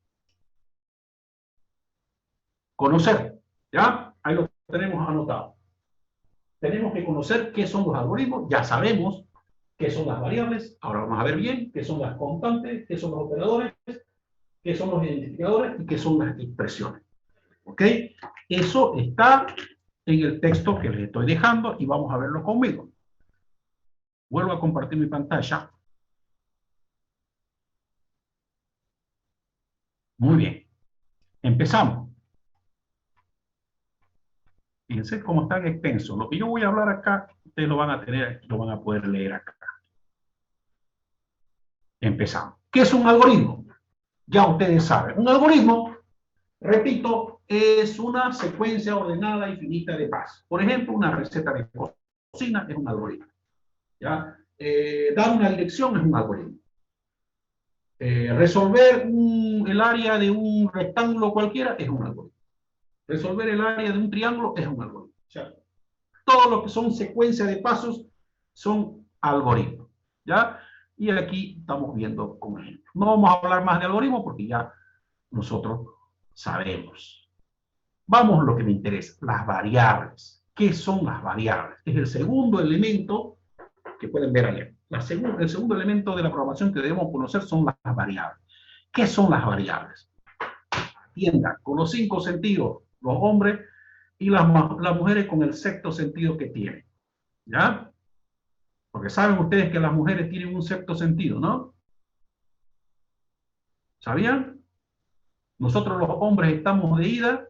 conocer. ¿Ya? Ahí lo tenemos anotado. Tenemos que conocer qué son los algoritmos. Ya sabemos qué son las variables. Ahora vamos a ver bien qué son las constantes, qué son los operadores, qué son los identificadores y qué son las expresiones. ¿Ok? Eso está en el texto que les estoy dejando y vamos a verlo conmigo. Vuelvo a compartir mi pantalla. Muy bien. Empezamos. Fíjense cómo está extenso. Lo que yo voy a hablar acá, ustedes lo van a tener, lo van a poder leer acá. Empezamos. ¿Qué es un algoritmo? Ya ustedes saben. Un algoritmo, repito, es una secuencia ordenada y finita de pasos. Por ejemplo, una receta de cocina es un algoritmo. ¿Ya? Dar una dirección es un algoritmo. Resolver el área de un rectángulo cualquiera es un algoritmo. Resolver el área de un triángulo es un algoritmo. O sea, todo lo que son secuencias de pasos son algoritmos. ¿Ya? Y aquí estamos viendo como ejemplo. No vamos a hablar más de algoritmos porque ya nosotros sabemos. Vamos a lo que me interesa, las variables. ¿Qué son las variables? Es el segundo elemento que pueden ver allá. El segundo elemento de la programación que debemos conocer son las variables. ¿Qué son las variables? Atiendan, con los 5 sentidos, los hombres y las mujeres con el 6º sentido que tienen. ¿Ya? Porque saben ustedes que las mujeres tienen un 6º sentido, ¿no? ¿Sabían? Nosotros los hombres estamos de ida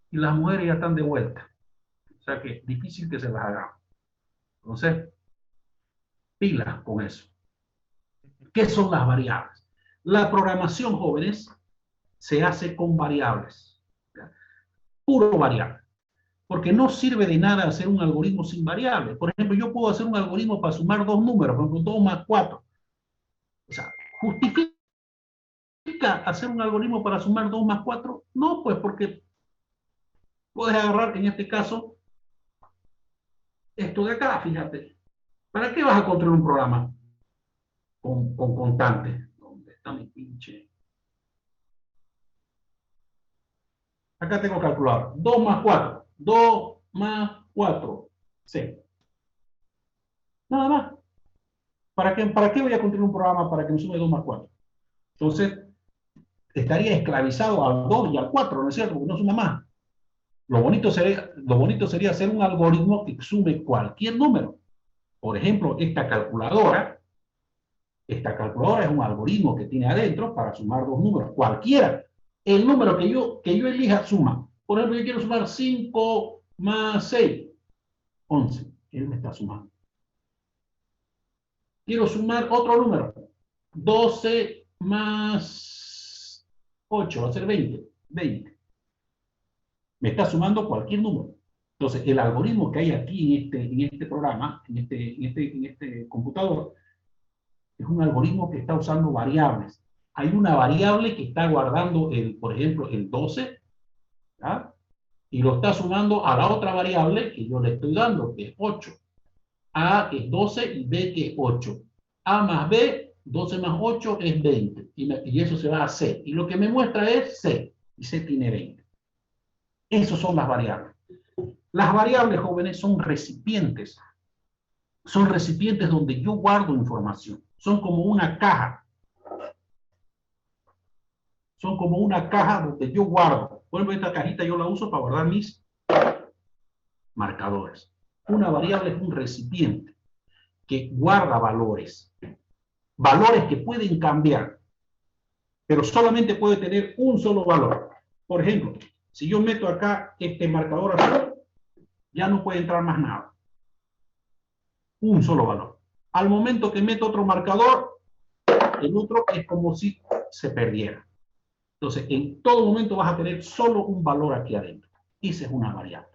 y las mujeres ya están de vuelta. O sea que es difícil que se las hagamos. Entonces, pilas con eso. ¿Qué son las variables? La programación, jóvenes, se hace con variables. ¿Ya? Puro variable. Porque no sirve de nada hacer un algoritmo sin variables. Por ejemplo, yo puedo hacer un algoritmo para sumar 2 números, por ejemplo, 2 más 4. O sea, justifica complica hacer un algoritmo para sumar 2 más 4? No, pues porque puedes agarrar, en este caso, esto de acá, fíjate. ¿Para qué vas a construir un programa con constantes? ¿Dónde está mi pinche? Acá tengo calculador. 2 más 4. 2 más 4. 6. Nada más. ¿Para qué voy a construir un programa para que me sume 2 más 4? Entonces, estaría esclavizado al 2 y al 4, ¿no es cierto? Porque no suma más. Lo bonito sería hacer un algoritmo que sume cualquier número. Por ejemplo, esta calculadora es un algoritmo que tiene adentro para sumar dos números, cualquiera. El número que yo elija suma. Por ejemplo, yo quiero sumar 5 más 6, 11. Él me está sumando. Quiero sumar otro número, 12 más 8, va a ser 20. 20. Me está sumando cualquier número. Entonces, el algoritmo que hay aquí en este programa, en este computador, es un algoritmo que está usando variables. Hay una variable que está guardando, por ejemplo, el 12, ¿ya? Y lo está sumando a la otra variable que yo le estoy dando, que es 8. A, que es 12, y B, que es 8. A más B, 12 más 8 es 20. Y eso se va a C. Y lo que me muestra es C. Y C tiene 20. Esas son las variables. Las variables, jóvenes, son recipientes. Son recipientes donde yo guardo información. Son como una caja. Son como una caja donde yo guardo. Por ejemplo, esta cajita yo la uso para guardar mis marcadores. Una variable es un recipiente que guarda valores. Valores que pueden cambiar, pero solamente puede tener un solo valor. Por ejemplo, si yo meto acá este marcador azul, ya no puede entrar más nada. Un solo valor. Al momento que meto otro marcador, el otro es como si se perdiera. Entonces, en todo momento vas a tener solo un valor aquí adentro. Esa es una variable.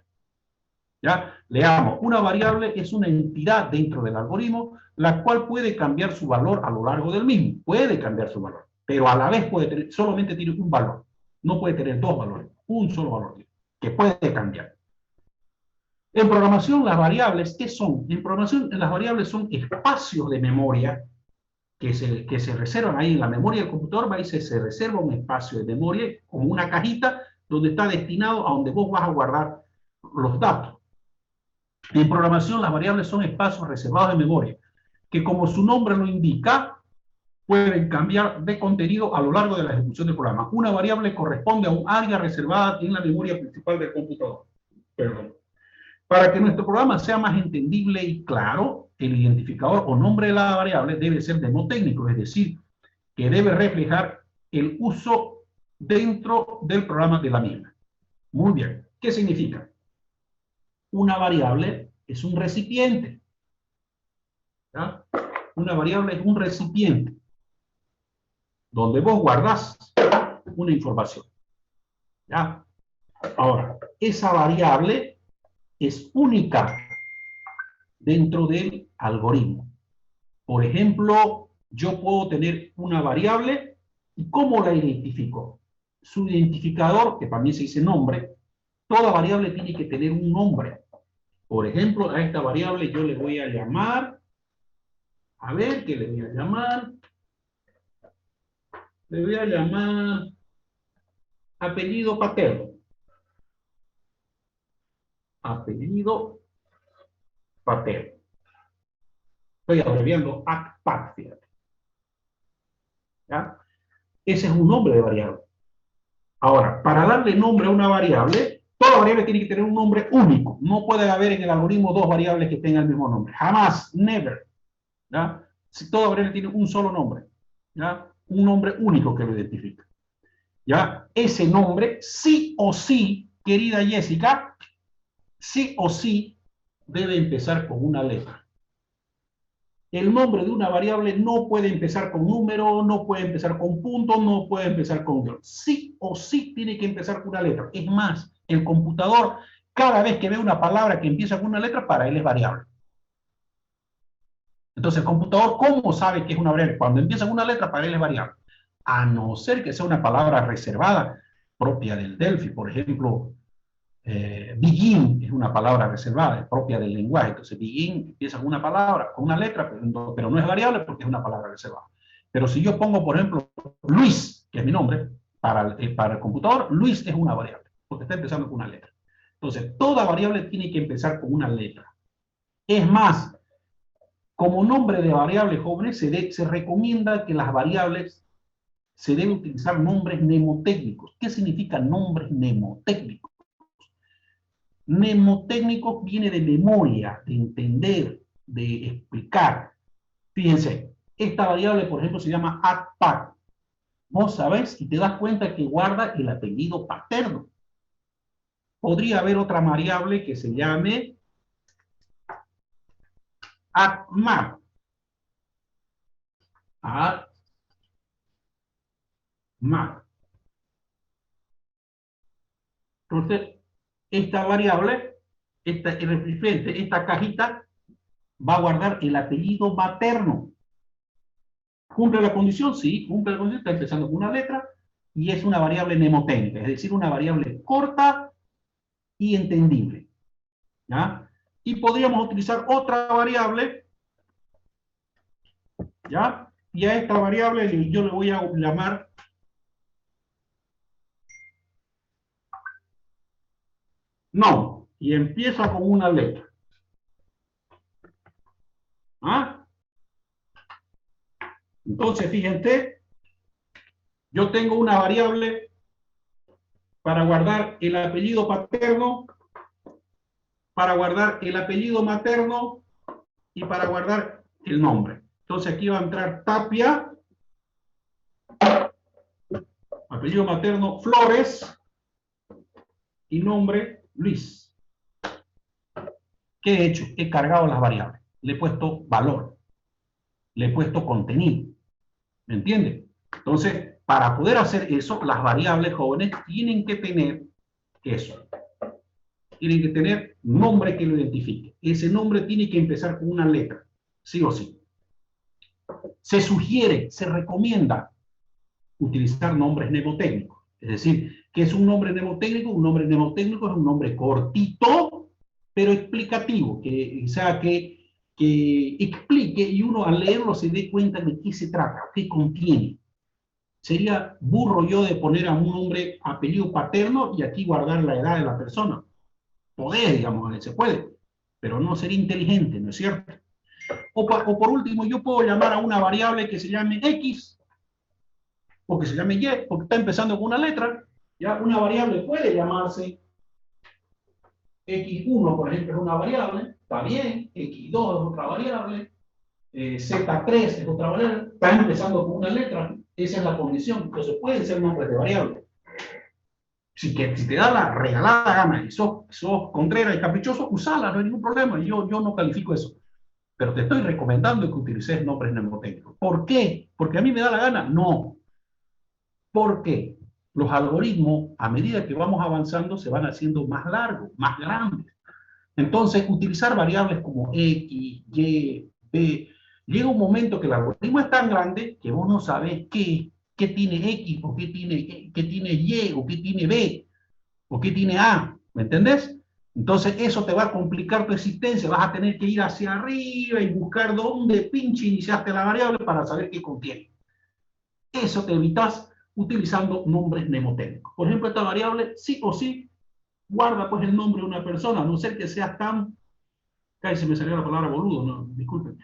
¿Ya? Leamos, una variable es una entidad dentro del algoritmo, la cual puede cambiar su valor a lo largo del mismo. Puede cambiar su valor, pero a la vez solamente tiene un valor. No puede tener dos valores, un solo valor, que puede cambiar. En programación, las variables, ¿qué son? En programación, las variables son espacios de memoria que se reservan ahí en la memoria del computador. Va y se reserva un espacio de memoria como una cajita donde está destinado a donde vos vas a guardar los datos. En programación, las variables son espacios reservados de memoria, que como su nombre lo indica, pueden cambiar de contenido a lo largo de la ejecución del programa. Una variable corresponde a un área reservada en la memoria principal del computador. Perdón. Para que nuestro programa sea más entendible y claro, el identificador o nombre de la variable debe ser demotécnico, es decir, que debe reflejar el uso dentro del programa de la misma. Muy bien. ¿Qué significa? Una variable es un recipiente. ¿Ya? Una variable es un recipiente donde vos guardás una información. ¿Ya? Ahora, esa variable es única dentro del algoritmo. Por ejemplo, yo puedo tener una variable y ¿cómo la identifico? Su identificador, que para mí se dice nombre, toda variable tiene que tener un nombre. Por ejemplo, a esta variable yo le voy a llamar, a ver, ¿qué le voy a llamar? Le voy a llamar apellido paterno. Apellido paterno. Estoy abreviando ACPAT, fíjate. ¿Ya? Ese es un nombre de variable. Ahora, para darle nombre a una variable, toda variable tiene que tener un nombre único. No puede haber en el algoritmo dos variables que tengan el mismo nombre. Jamás, never. ¿Ya? Si toda variable tiene un solo nombre. ¿Ya? Un nombre único que lo identifica. ¿Ya? Ese nombre, sí o sí, querida Jessica, sí o sí, debe empezar con una letra. El nombre de una variable no puede empezar con número, no puede empezar con punto, no puede empezar con guión. Sí o sí tiene que empezar con una letra. Es más, el computador, cada vez que ve una palabra que empieza con una letra, para él es variable. Entonces, el computador, ¿cómo sabe que es una variable? Cuando empieza con una letra, para él es variable. a no ser que sea una palabra reservada propia del Delphi. Por ejemplo, begin es una palabra reservada, es propia del lenguaje. Entonces, begin empieza con una palabra, con una letra, pero no es variable porque es una palabra reservada. Pero si yo pongo, por ejemplo, Luis, que es mi nombre, para el computador, Luis es una variable, porque está empezando con una letra. Entonces, toda variable tiene que empezar con una letra. Es más, como nombre de variable, jóvenes, se recomienda que las variables se deben utilizar nombres mnemotécnicos. ¿Qué significa nombres mnemotécnicos? Mnemotécnicos viene de memoria, de entender, de explicar. Fíjense, esta variable, por ejemplo, se llama @pat. Vos sabés y te das cuenta que guarda el apellido paterno. Podría haber otra variable que se llame @map. @map. Entonces, esta variable, esta cajita, va a guardar el apellido materno. ¿Cumple la condición? Sí, cumple la condición. Está empezando con una letra y es una variable mnemotécnica, es decir, una variable corta y entendible. ¿Ya? Y podríamos utilizar otra variable, ¿ya? Y a esta variable yo le voy a llamar no, y empieza con una letra. ¿Ah? Entonces, fíjense, yo tengo una variable para guardar el apellido paterno, para guardar el apellido materno y para guardar el nombre. Entonces aquí va a entrar Tapia, apellido materno Flores y nombre Luis. ¿Qué he hecho? He cargado las variables. Le he puesto valor. Le he puesto contenido. ¿Me entiende? Entonces, para poder hacer eso, las variables jóvenes tienen que tener eso. Tienen que tener nombre que lo identifique. Ese nombre tiene que empezar con una letra, sí o sí. Se sugiere, se recomienda utilizar nombres mnemotécnicos. Es decir, ¿qué es un nombre mnemotécnico? Un nombre mnemotécnico es un nombre cortito, pero explicativo, o sea, que explique y uno al leerlo se dé cuenta de qué se trata, qué contiene. Sería burro yo de poner a un nombre apellido paterno y aquí guardar la edad de la persona. Poder, digamos, se puede, pero no sería inteligente, ¿no es cierto? O por último, yo puedo llamar a una variable que se llame X, o que se llame Y, porque está empezando con una letra. Ya una variable puede llamarse X1, por ejemplo, es una variable, está bien, X2 es otra variable, Z3 es otra variable, está empezando con una letra, esa es la condición, entonces pueden ser nombres de variables. Si te da la regalada gana y sos contreras y caprichoso, usala, no hay ningún problema, yo no califico eso. Pero te estoy recomendando que utilices nombres mnemotécnicos. ¿Por qué? ¿Porque a mí me da la gana? No. Porque los algoritmos, a medida que vamos avanzando, se van haciendo más largos, más grandes. Entonces, utilizar variables como X, Y, B, llega un momento que el algoritmo es tan grande que vos no sabés qué tiene X, o qué tiene Y, o qué tiene B, o qué tiene A, ¿me entendés? Entonces eso te va a complicar tu existencia, vas a tener que ir hacia arriba y buscar dónde pinche iniciaste la variable para saber qué contiene. Eso te evitas utilizando nombres mnemotécnicos. Por ejemplo, esta variable sí o sí guarda pues el nombre de una persona, a no ser que seas tan, casi se me salió la palabra boludo, no, disculpen,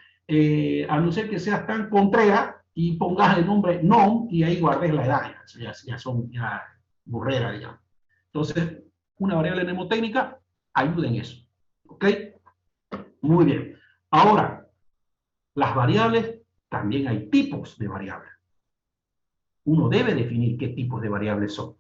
a no ser que seas tan contrera y pongas el nombre non y ahí guardes la edad, ya son burreras, digamos. Entonces, una variable mnemotécnica ayuda en eso. ¿Ok? Muy bien. Ahora, las variables, también hay tipos de variables. Uno debe definir qué tipos de variables son.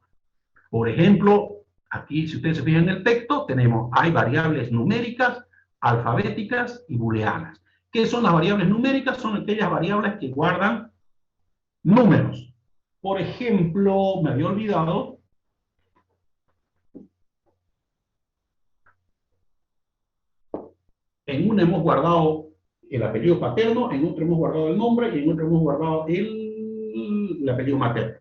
Por ejemplo, aquí, si ustedes se fijan en el texto, hay variables numéricas, alfabéticas y booleanas. ¿Qué son las variables numéricas? Son aquellas variables que guardan números. Por ejemplo, me había olvidado, en una hemos guardado el apellido paterno, en otro hemos guardado el nombre y en otro hemos guardado el apellido materno.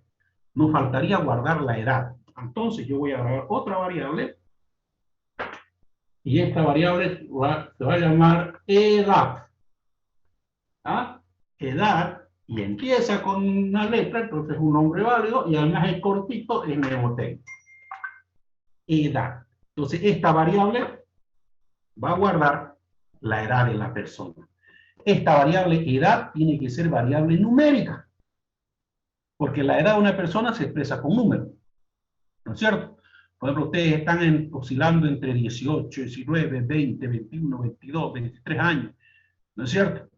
Nos faltaría guardar la edad. Entonces yo voy a agregar otra variable, y esta variable se va a llamar edad. ¿Ah? Edad, y empieza con una letra, entonces es un nombre válido, y además es cortito en mnemotecnia. Edad. Entonces esta variable va a guardar la edad de la persona. Esta variable edad tiene que ser variable numérica, porque la edad de una persona se expresa con números, ¿no es cierto? Por ejemplo, ustedes están oscilando entre 18, 19, 20, 21, 22, 23 años, ¿no es cierto?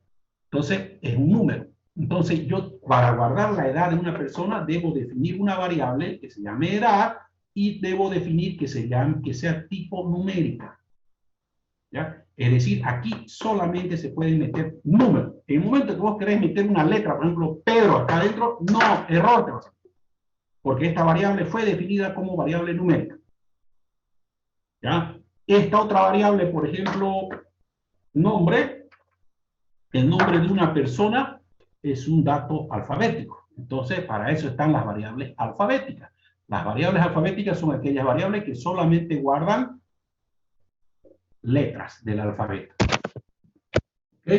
Entonces, es un número. Entonces, yo, para guardar la edad de una persona, debo definir una variable que se llame edad y debo definir que sea tipo numérica. ¿Ya? Es decir, aquí solamente se pueden meter números. En el momento que vos querés meter una letra, por ejemplo, Pedro acá adentro, no, error te vas a hacer. Porque esta variable fue definida como variable numérica. ¿Ya? Esta otra variable, por ejemplo, nombre, el nombre de una persona es un dato alfabético. Entonces, para eso están las variables alfabéticas. Las variables alfabéticas son aquellas variables que solamente guardan letras del alfabeto. ¿Ok?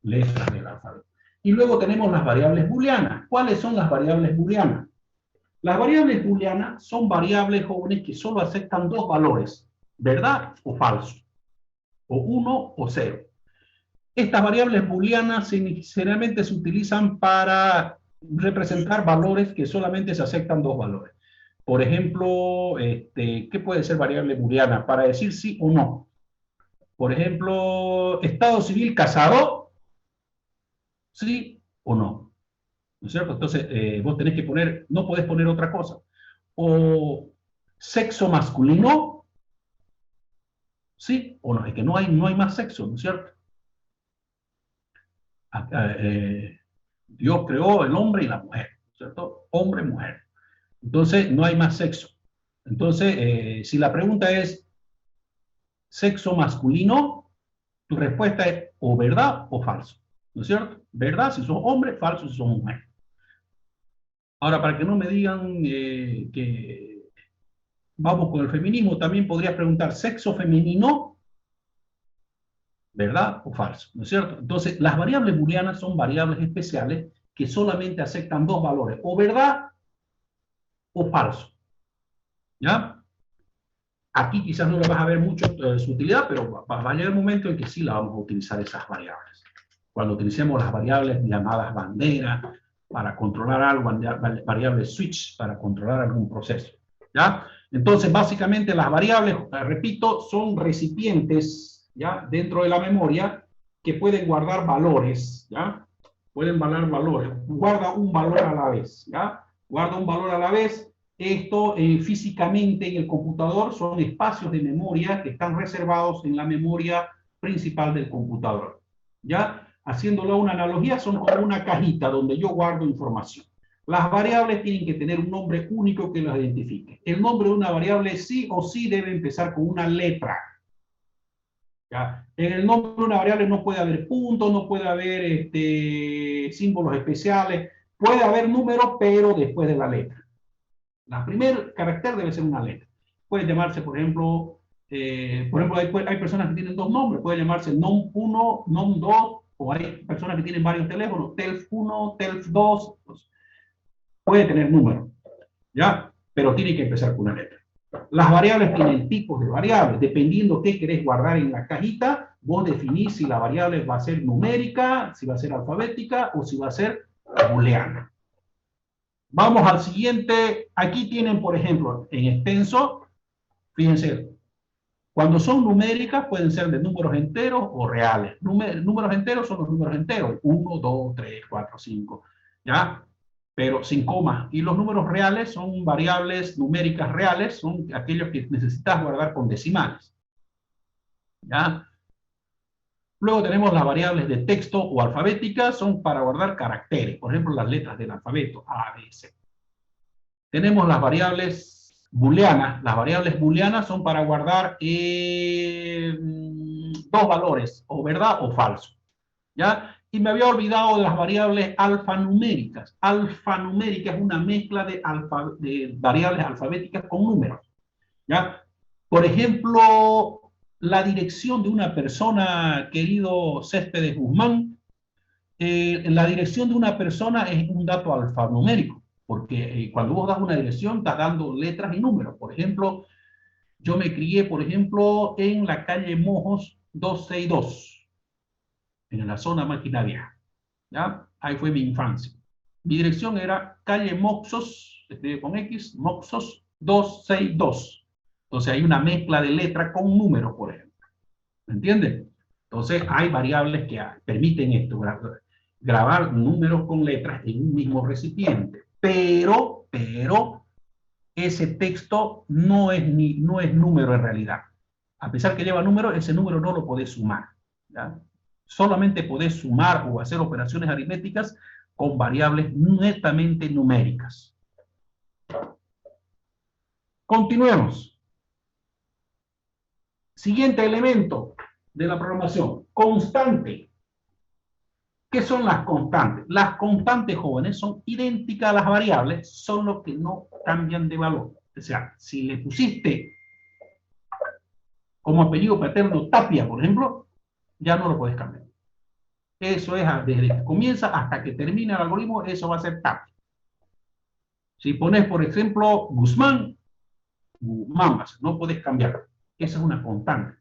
Letras del alfabeto. Y luego tenemos las variables booleanas. ¿Cuáles son las variables booleanas? Las variables booleanas son variables jóvenes que solo aceptan dos valores, verdad o falso, o 1 o 0. Estas variables booleanas generalmente se utilizan para representar valores que solamente se aceptan dos valores. Por ejemplo, ¿qué puede ser variable booleana? Para decir sí o no. Por ejemplo, estado civil casado, sí o no. ¿No es cierto? Entonces, vos tenés que poner, no podés poner otra cosa. O sexo masculino, sí o no. Es que no hay más sexo, ¿no es cierto? Dios creó el hombre y la mujer, ¿cierto? Hombre y mujer. Entonces, no hay más sexo. Entonces, si la pregunta es sexo masculino, tu respuesta es o verdad o falso, ¿no es cierto? Verdad si sos hombre, falso si sos mujer. Ahora, para que no me digan que vamos con el feminismo, también podrías preguntar sexo femenino, ¿verdad o falso? ¿No es cierto? Entonces, las variables booleanas son variables especiales que solamente aceptan dos valores, o verdad o falso. ¿Ya? Aquí quizás no le vas a ver mucho su utilidad, pero va a llegar el momento en que sí la vamos a utilizar esas variables. Cuando utilicemos las variables llamadas bandera para controlar algo, variables switch para controlar algún proceso. ¿Ya? Entonces, básicamente las variables, repito, son recipientes, ¿ya? Dentro de la memoria que pueden guardar valores, ¿ya? Pueden guardar valores. Guarda un valor a la vez, ¿ya? Guarda un valor a la vez. Esto físicamente en el computador son espacios de memoria que están reservados en la memoria principal del computador. ¿Ya? Haciéndolo una analogía, son como una cajita donde yo guardo información. Las variables tienen que tener un nombre único que las identifique. El nombre de una variable sí o sí debe empezar con una letra. ¿Ya? En el nombre de una variable no puede haber puntos, no puede haber símbolos especiales, puede haber números, pero después de la letra. El primer carácter debe ser una letra. Puede llamarse, por ejemplo, hay personas que tienen dos nombres, puede llamarse NOM1, NOM2, o hay personas que tienen varios teléfonos, TELF1, TELF2, pues, puede tener números, ¿ya? Pero tiene que empezar con una letra. Las variables tienen tipos de variables, dependiendo qué querés guardar en la cajita, vos definís si la variable va a ser numérica, si va a ser alfabética, o si va a ser booleana. Vamos al siguiente. Aquí tienen, por ejemplo, en extenso, fíjense, cuando son numéricas pueden ser de números enteros o reales. Números enteros son los números enteros, 1, 2, 3, 4, 5, ¿ya? Pero sin comas. Y los números reales son variables numéricas reales, son aquellos que necesitas guardar con decimales, ¿ya? Luego tenemos las variables de texto o alfabéticas, son para guardar caracteres, por ejemplo, las letras del alfabeto, A, B, C. Tenemos las variables booleanas. Las variables booleanas son para guardar dos valores, o verdad o falso, ¿ya? Y me había olvidado de las variables alfanuméricas. Alfanumérica es una mezcla de variables alfabéticas con números, ¿ya? Por ejemplo, la dirección de una persona, querido Céspedes Guzmán, la dirección de una persona es un dato alfanumérico, porque cuando vos das una dirección, estás dando letras y números. Por ejemplo, yo me crié, por ejemplo, en la calle Mojos 262, en la zona maquinaria, ¿ya? Ahí fue mi infancia. Mi dirección era calle Moxos, se escribe con X, Moxos 262. Entonces hay una mezcla de letra con números, por ejemplo. ¿Me entienden? Entonces hay variables que permiten esto, grabar números con letras en un mismo recipiente. Pero ese texto no es número en realidad. A pesar que lleva número, ese número no lo podés sumar, ¿ya? Solamente podés sumar o hacer operaciones aritméticas con variables netamente numéricas. Continuemos. Siguiente elemento de la programación, constante. ¿Qué son las constantes? Las constantes, jóvenes, son idénticas a las variables, solo que no cambian de valor. O sea, si le pusiste como apellido paterno Tapia, por ejemplo, ya no lo puedes cambiar. Eso es desde que comienza hasta que termina el algoritmo, eso va a ser Tapia. Si pones, por ejemplo, Guzmán, Guzmán, no puedes cambiar. Esa es una constante.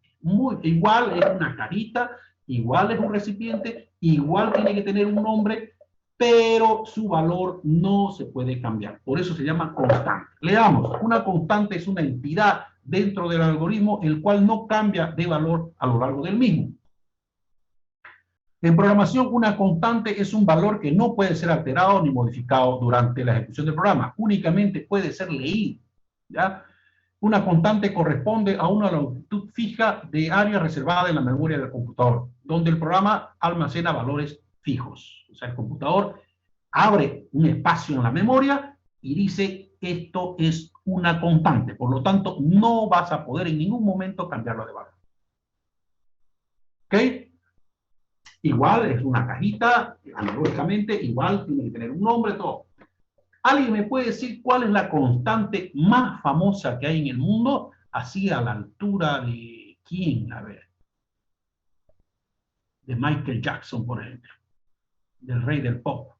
Igual es una carita, igual es un recipiente, igual tiene que tener un nombre, pero su valor no se puede cambiar. Por eso se llama constante. Leamos, una constante es una entidad dentro del algoritmo, el cual no cambia de valor a lo largo del mismo. En programación, una constante es un valor que no puede ser alterado ni modificado durante la ejecución del programa. Únicamente puede ser leído, ¿ya? Una constante corresponde a una longitud fija de área reservada en la memoria del computador, donde el programa almacena valores fijos. O sea, el computador abre un espacio en la memoria y dice, esto es una constante. Por lo tanto, no vas a poder en ningún momento cambiarlo de valor. ¿Ok? Igual es una cajita, analógicamente, igual tiene que tener un nombre, todo. ¿Alguien me puede decir cuál es la constante más famosa que hay en el mundo? Así a la altura de quién, a ver. De Michael Jackson, por ejemplo. Del rey del pop.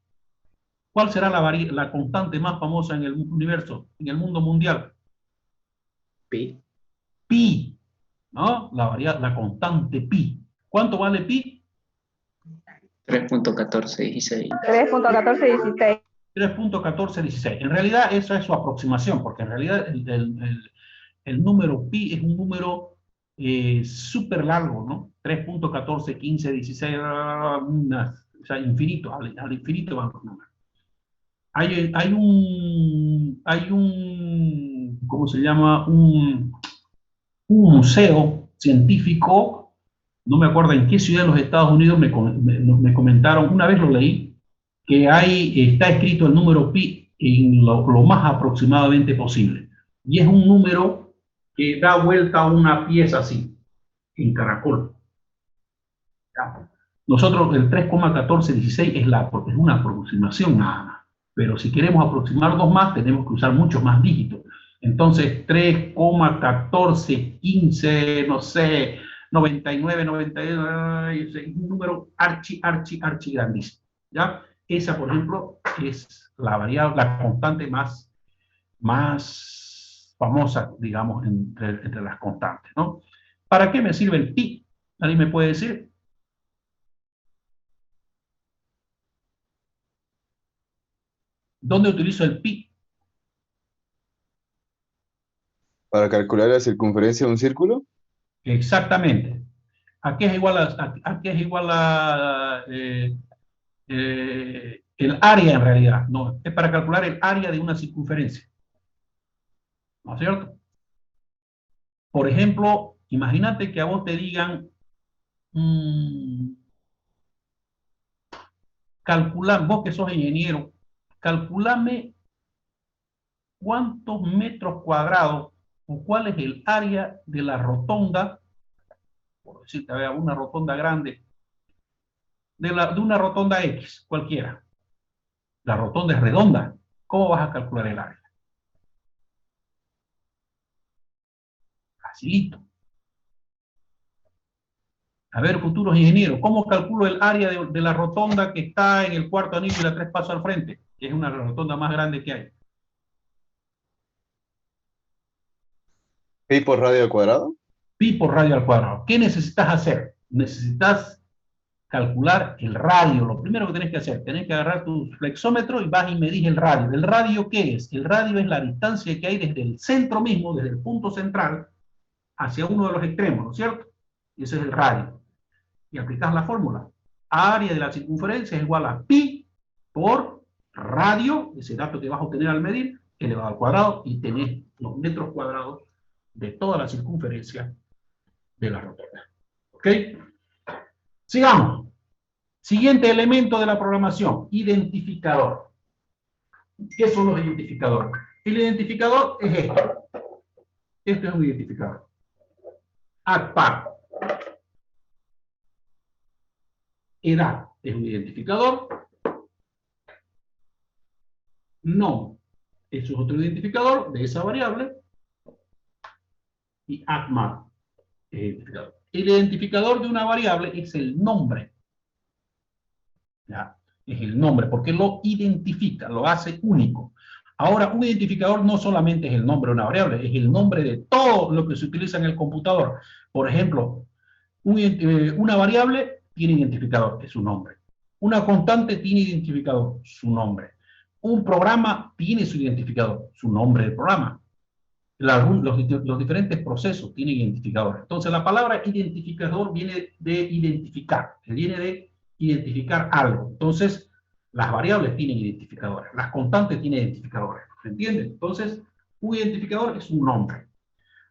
¿Cuál será la constante más famosa en el universo, en el mundo mundial? Pi. Pi, ¿no? La constante pi. ¿Cuánto vale pi? 3.1416. 3.1416. 3.1416. En realidad esa es su aproximación, porque en realidad el número pi es un número súper largo, ¿no? 3.141516, o sea, infinito, al infinito van los números. Hay un, ¿cómo se llama? Un museo científico, no me acuerdo en qué ciudad de los Estados Unidos me comentaron, una vez lo leí, que está escrito el número pi en lo más aproximadamente posible. Y es un número que da vuelta a una pieza así, en caracol. ¿Ya? Nosotros el 3.1416 es una aproximación nada más. Pero si queremos aproximar dos más, tenemos que usar muchos más dígitos. Entonces 3,1415, no sé, 99, 99, es un número archi grandísimo. ¿Ya? Esa, por ejemplo, es la constante más famosa, digamos, entre las constantes, ¿no? ¿Para qué me sirve el pi? ¿Alguien me puede decir? ¿Dónde utilizo el pi? ¿Para calcular la circunferencia de un círculo? Exactamente. ¿A qué es igual el área en realidad? No, es para calcular el área de una circunferencia. ¿No es cierto? Por ejemplo, imagínate que a vos te digan, vos que sos ingeniero, calculame cuántos metros cuadrados o cuál es el área de la rotonda, por decirte, una rotonda grande, de una rotonda X, cualquiera. La rotonda es redonda. ¿Cómo vas a calcular el área? Facilito. A ver, futuros ingenieros, ¿cómo calculo el área de la rotonda que está en el cuarto anillo y la 3 pasos al frente? Que es una rotonda más grande que hay. ¿Pi por radio al cuadrado? Pi por radio al cuadrado. ¿Qué necesitas hacer? Necesitas calcular el radio. Lo primero que tenés que hacer, tenés que agarrar tu flexómetro y vas y medís el radio. ¿El radio qué es? El radio es la distancia que hay desde el centro mismo, desde el punto central, hacia uno de los extremos, ¿no es cierto? Y ese es el radio. Y aplicas la fórmula. Área de la circunferencia es igual a pi por radio, ese dato que vas a obtener al medir, elevado al cuadrado, y tenés los metros cuadrados de toda la circunferencia de la rotonda. ¿Ok? Sigamos. Siguiente elemento de la programación, identificador. ¿Qué son los identificadores? El identificador es esto. Este es un identificador. ACPAR. Edad es un identificador. No. Eso es otro identificador de esa variable. Y ACMAR es el identificador. El identificador de una variable es el nombre. ¿Ya? Es el nombre, porque lo identifica, lo hace único. Ahora, un identificador no solamente es el nombre de una variable, es el nombre de todo lo que se utiliza en el computador. Por ejemplo, una variable tiene identificador, es su nombre. Una constante tiene identificador, su nombre. Un programa tiene su identificador, su nombre del programa. Los diferentes procesos tienen identificadores. Entonces, la palabra identificador viene de identificar, viene de identificar algo. Entonces, las variables tienen identificadores, las constantes tienen identificadores. ¿Se entiende? Entonces, un identificador es un nombre.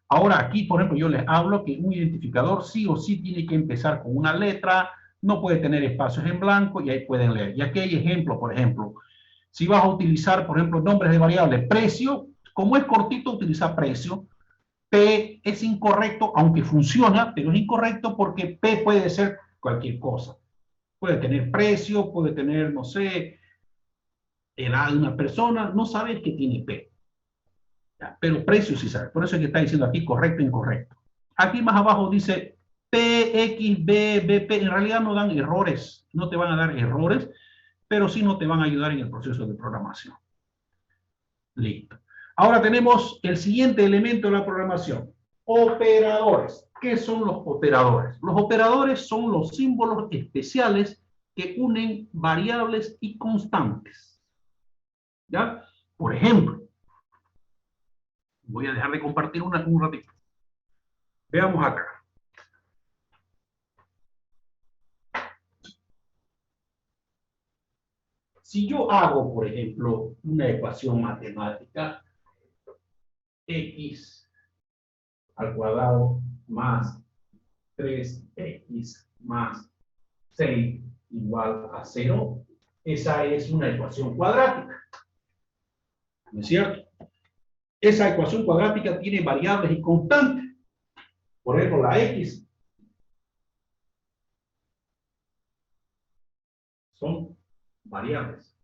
Ahora, aquí, por ejemplo, yo les hablo que un identificador sí o sí tiene que empezar con una letra, no puede tener espacios en blanco, y ahí pueden leer. Y aquí hay ejemplos, por ejemplo, si vas a utilizar, por ejemplo, nombres de variables, precio, como es cortito, utiliza precio. P es incorrecto, aunque funciona, pero es incorrecto porque P puede ser cualquier cosa. Puede tener precio, puede tener, no sé, edad de una persona, no sabes que tiene P. ¿Ya? Pero precio sí sabe. Por eso es que está diciendo aquí correcto e incorrecto. Aquí más abajo dice P, X, B, BP. En realidad no dan errores, no te van a dar errores, pero sí no te van a ayudar en el proceso de programación. Listo. Ahora tenemos el siguiente elemento de la programación. Operadores. ¿Qué son los operadores? Los operadores son los símbolos especiales que unen variables y constantes. ¿Ya? Por ejemplo, voy a dejar de compartir un ratito. Veamos acá. Si yo hago, por ejemplo, una ecuación matemática, x al cuadrado más 3x más 6 igual a 0, esa es una ecuación cuadrática. ¿No es cierto? Esa ecuación cuadrática tiene variables y constantes. Por ejemplo, la x son variables.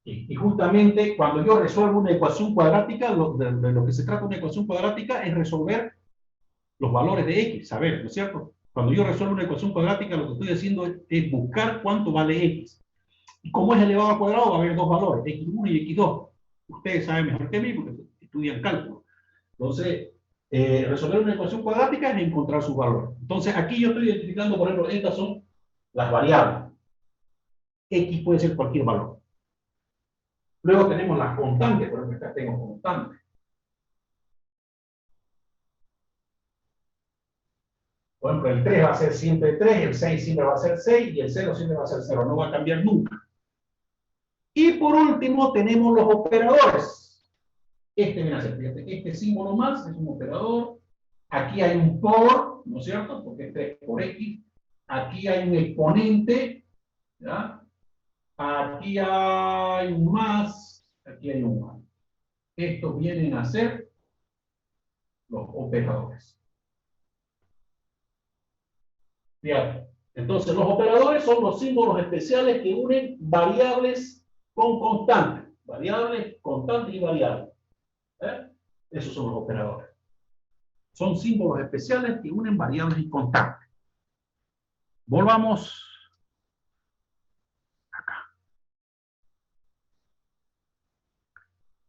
Y justamente cuando yo resuelvo una ecuación cuadrática, de lo que se trata una ecuación cuadrática es resolver los valores de x, saber, ¿no es cierto? Cuando yo resuelvo una ecuación cuadrática, lo que estoy haciendo es buscar cuánto vale x. Y como es elevado al cuadrado, va a haber dos valores, x1 y x2. Ustedes saben mejor que mí porque estudian cálculo. Entonces, resolver una ecuación cuadrática es encontrar su valor. Entonces, aquí yo estoy identificando, por ejemplo, estas son las variables. X puede ser cualquier valor. Luego tenemos las constantes, por ejemplo, acá tengo constantes. Por ejemplo, el 3 va a ser siempre 3, el 6 siempre va a ser 6 y el 0 siempre va a ser 0, no va a cambiar nunca. Y por último tenemos los operadores. Este, mira, fíjate, este símbolo más es un operador. Aquí hay un por, ¿no es cierto? Porque este es por X. Aquí hay un exponente, ¿ya? Aquí hay un más, aquí hay un más. Estos vienen a ser los operadores. Fíjate, Entonces, los operadores son los símbolos especiales que unen variables con constantes. Variables, constantes y variables. Esos son los operadores. Son símbolos especiales que unen variables y constantes. Volvamos acá.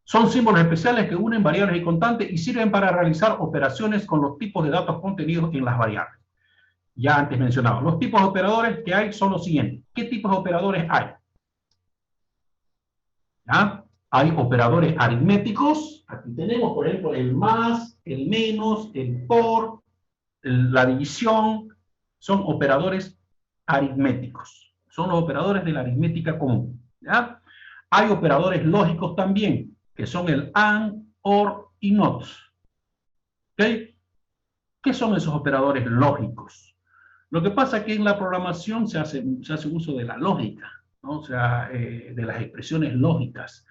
Son símbolos especiales que unen variables y constantes y sirven para realizar operaciones con los tipos de datos contenidos en las variables. Ya antes mencionaba, los tipos de operadores que hay son los siguientes. ¿Qué tipos de operadores hay? ¿Ya? Hay operadores aritméticos. Aquí tenemos, por ejemplo, el más, el menos, el por, la división. Son operadores aritméticos. Son los operadores de la aritmética común. ¿Ya? Hay operadores lógicos también, que son el AND, OR y NOT. ¿Ok? ¿Qué son esos operadores lógicos? Lo que pasa es que en la programación se hace uso de la lógica, ¿no? O sea, de las expresiones lógicas.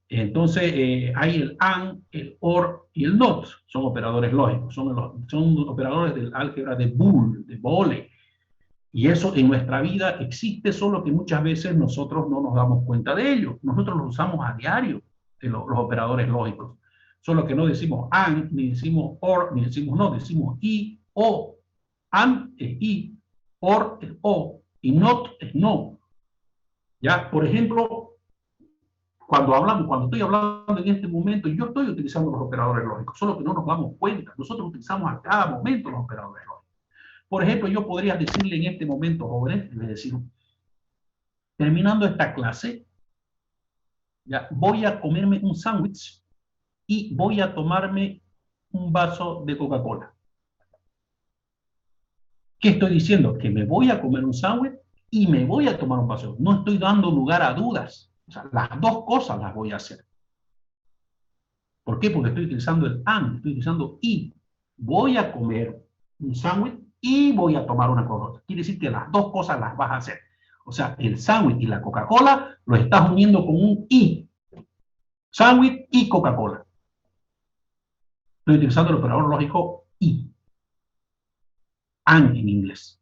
Entonces, hay el AND, el OR y el NOT. Son operadores lógicos. Son operadores del álgebra de Boole, de Boole. Y eso en nuestra vida existe, solo que muchas veces nosotros no nos damos cuenta de ello. Nosotros los usamos a diario, los operadores lógicos. Solo que no decimos AND, ni decimos OR, ni decimos NOT. Decimos I, O. AND es I, OR es O, y NOT es no. Ya, por ejemplo, cuando estoy hablando en este momento, yo estoy utilizando los operadores lógicos, solo que no nos damos cuenta. Nosotros utilizamos a cada momento los operadores lógicos. Por ejemplo, yo podría decirle en este momento, jóvenes, es decir, terminando esta clase, ya, voy a comerme un sándwich y voy a tomarme un vaso de Coca-Cola. ¿Qué estoy diciendo? Que me voy a comer un sándwich y me voy a tomar un vaso. No estoy dando lugar a dudas. O sea, las dos cosas las voy a hacer. ¿Por qué? Porque estoy utilizando el AND, estoy utilizando I. Voy a comer un sándwich y voy a tomar una Coca-Cola. Quiere decir que las dos cosas las vas a hacer. O sea, el sándwich y la Coca-Cola lo estás uniendo con un I. Sándwich y Coca-Cola. Estoy utilizando el operador lógico I. AND en inglés.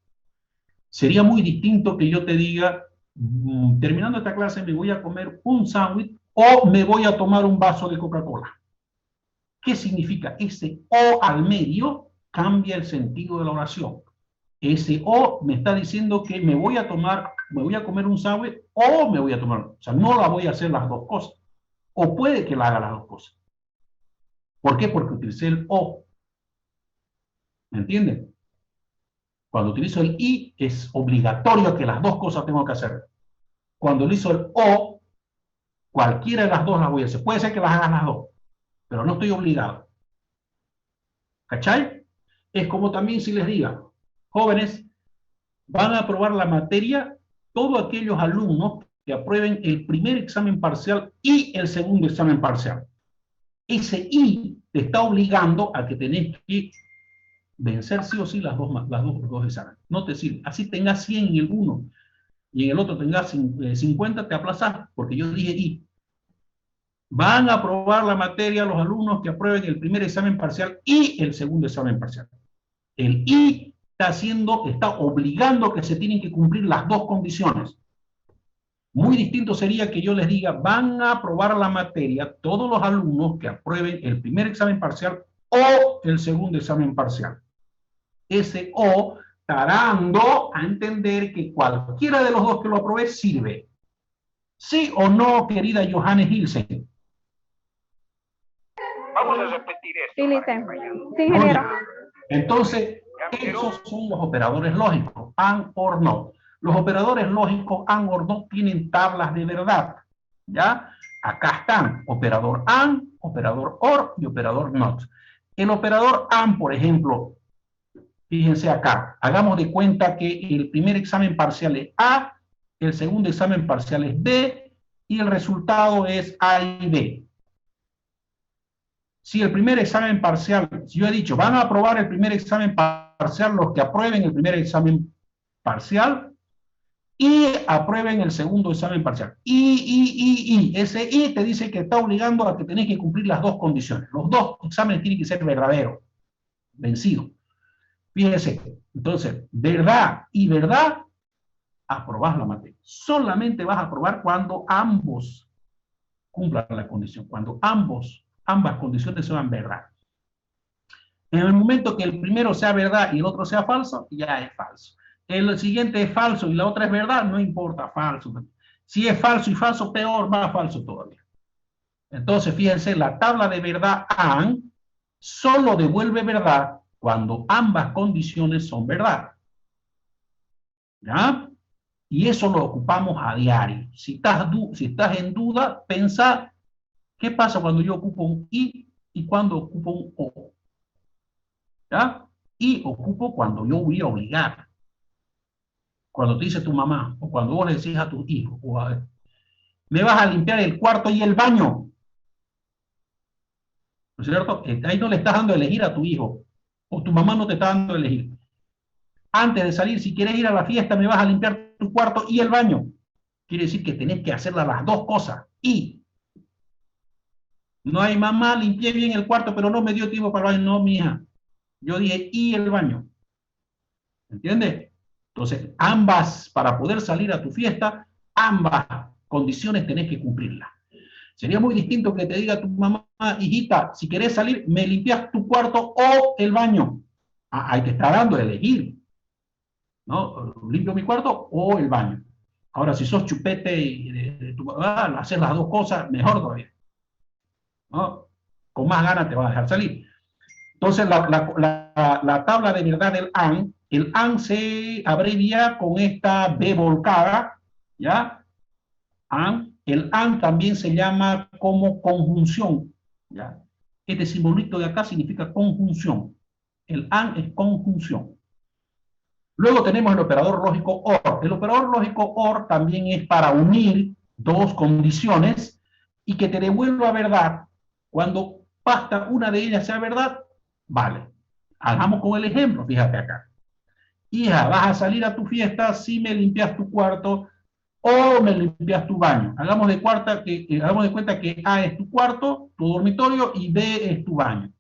Sería muy distinto que yo te diga, terminando esta clase me voy a comer un sándwich o me voy a tomar un vaso de Coca-Cola. ¿Qué significa? Ese O al medio cambia el sentido de la oración. Ese O me está diciendo que me voy a comer un sándwich o me voy a tomar. O sea, no la voy a hacer las dos cosas. O puede que la haga las dos cosas. ¿Por qué? Porque utilicé el O. ¿Me entienden? Cuando utilizo el I, es obligatorio que las dos cosas tengo que hacer. Cuando utilizo el O, cualquiera de las dos las voy a hacer. Puede ser que las hagan las dos, pero no estoy obligado. ¿Cachai? Es como también si les diga, jóvenes, van a aprobar la materia todos aquellos alumnos que aprueben el primer examen parcial y el segundo examen parcial. Ese I te está obligando a que tenés que vencer sí o sí los dos exámenes. No te sirve. Así tengas 100 en el uno y en el otro tengas 50, te aplazas, porque yo dije I. Van a aprobar la materia los alumnos que aprueben el primer examen parcial y el segundo examen parcial. El I está obligando que se tienen que cumplir las dos condiciones. Muy distinto sería que yo les diga, van a aprobar la materia todos los alumnos que aprueben el primer examen parcial o el segundo examen parcial. Ese O está dando a entender que cualquiera de los dos que lo apruebe sirve. ¿Sí o no, querida Johannes Hilsen? Vamos a repetir esto. Sí, Listen. Sí, ingeniero. Entonces, esos son los operadores lógicos, AND, OR, NOT. Los operadores lógicos AND, OR, NOT tienen tablas de verdad. ¿Ya? Acá están, operador AND, operador OR y operador NOT. El operador AND, por ejemplo, fíjense acá, hagamos de cuenta que el primer examen parcial es A, el segundo examen parcial es B, y el resultado es A y B. Si el primer examen parcial, si yo he dicho, van a aprobar el primer examen parcial los que aprueben el primer examen parcial y aprueben el segundo examen parcial. Ese I te dice que está obligando a que tenés que cumplir las dos condiciones. Los dos exámenes tienen que ser verdaderos, vencidos. Fíjense, entonces, verdad y verdad, aprobás la materia. Solamente vas a aprobar cuando ambos cumplan la condición, cuando ambas condiciones sean verdad. En el momento que el primero sea verdad y el otro sea falso, ya es falso. El siguiente es falso y la otra es verdad, no importa, falso. Si es falso y falso, peor, más falso todavía. Entonces, fíjense, la tabla de verdad AND solo devuelve verdad cuando ambas condiciones son verdad. ¿Ya? Y eso lo ocupamos a diario. Si estás en duda, pensá, ¿qué pasa cuando yo ocupo un y cuando ocupo un o? ¿Ya? Y ocupo cuando yo voy a obligar. Cuando te dice tu mamá, o cuando vos le decís a tus hijos, me vas a limpiar el cuarto y el baño. ¿No es cierto? Ahí no le estás dando a elegir a tu hijo, o tu mamá no te está dando a elegir. Antes de salir, si quieres ir a la fiesta, me vas a limpiar tu cuarto y el baño. Quiere decir que tenés que hacerlas las dos cosas. Y no hay mamá, limpié bien el cuarto, pero no me dio tiempo para el baño. No, mija. Yo dije, y el baño. ¿Entiendes? Entonces, ambas, para poder salir a tu fiesta, ambas condiciones tenés que cumplirlas. Sería muy distinto que te diga tu mamá, hijita, si querés salir, me limpias tu cuarto o el baño. Ahí te está dando a elegir, ¿no? Limpio mi cuarto o el baño. Ahora, si sos chupete y de tu mamá, haces las dos cosas, mejor todavía, ¿no? Con más ganas te vas a dejar salir. Entonces, la tabla de verdad del AND, el AND se abrevia con esta B volcada, ¿ya? AND. El AND también se llama como conjunción, ¿ya? Este simbolito de acá significa conjunción. El AND es conjunción. Luego tenemos el operador lógico OR. El operador lógico OR también es para unir dos condiciones y que te devuelva verdad. Cuando basta una de ellas sea verdad, vale. Hagamos con el ejemplo, fíjate acá. Hija, vas a salir a tu fiesta si me limpias tu cuarto o me limpias tu baño. Hagamos de cuenta que A es tu cuarto, tu dormitorio, y B es tu baño.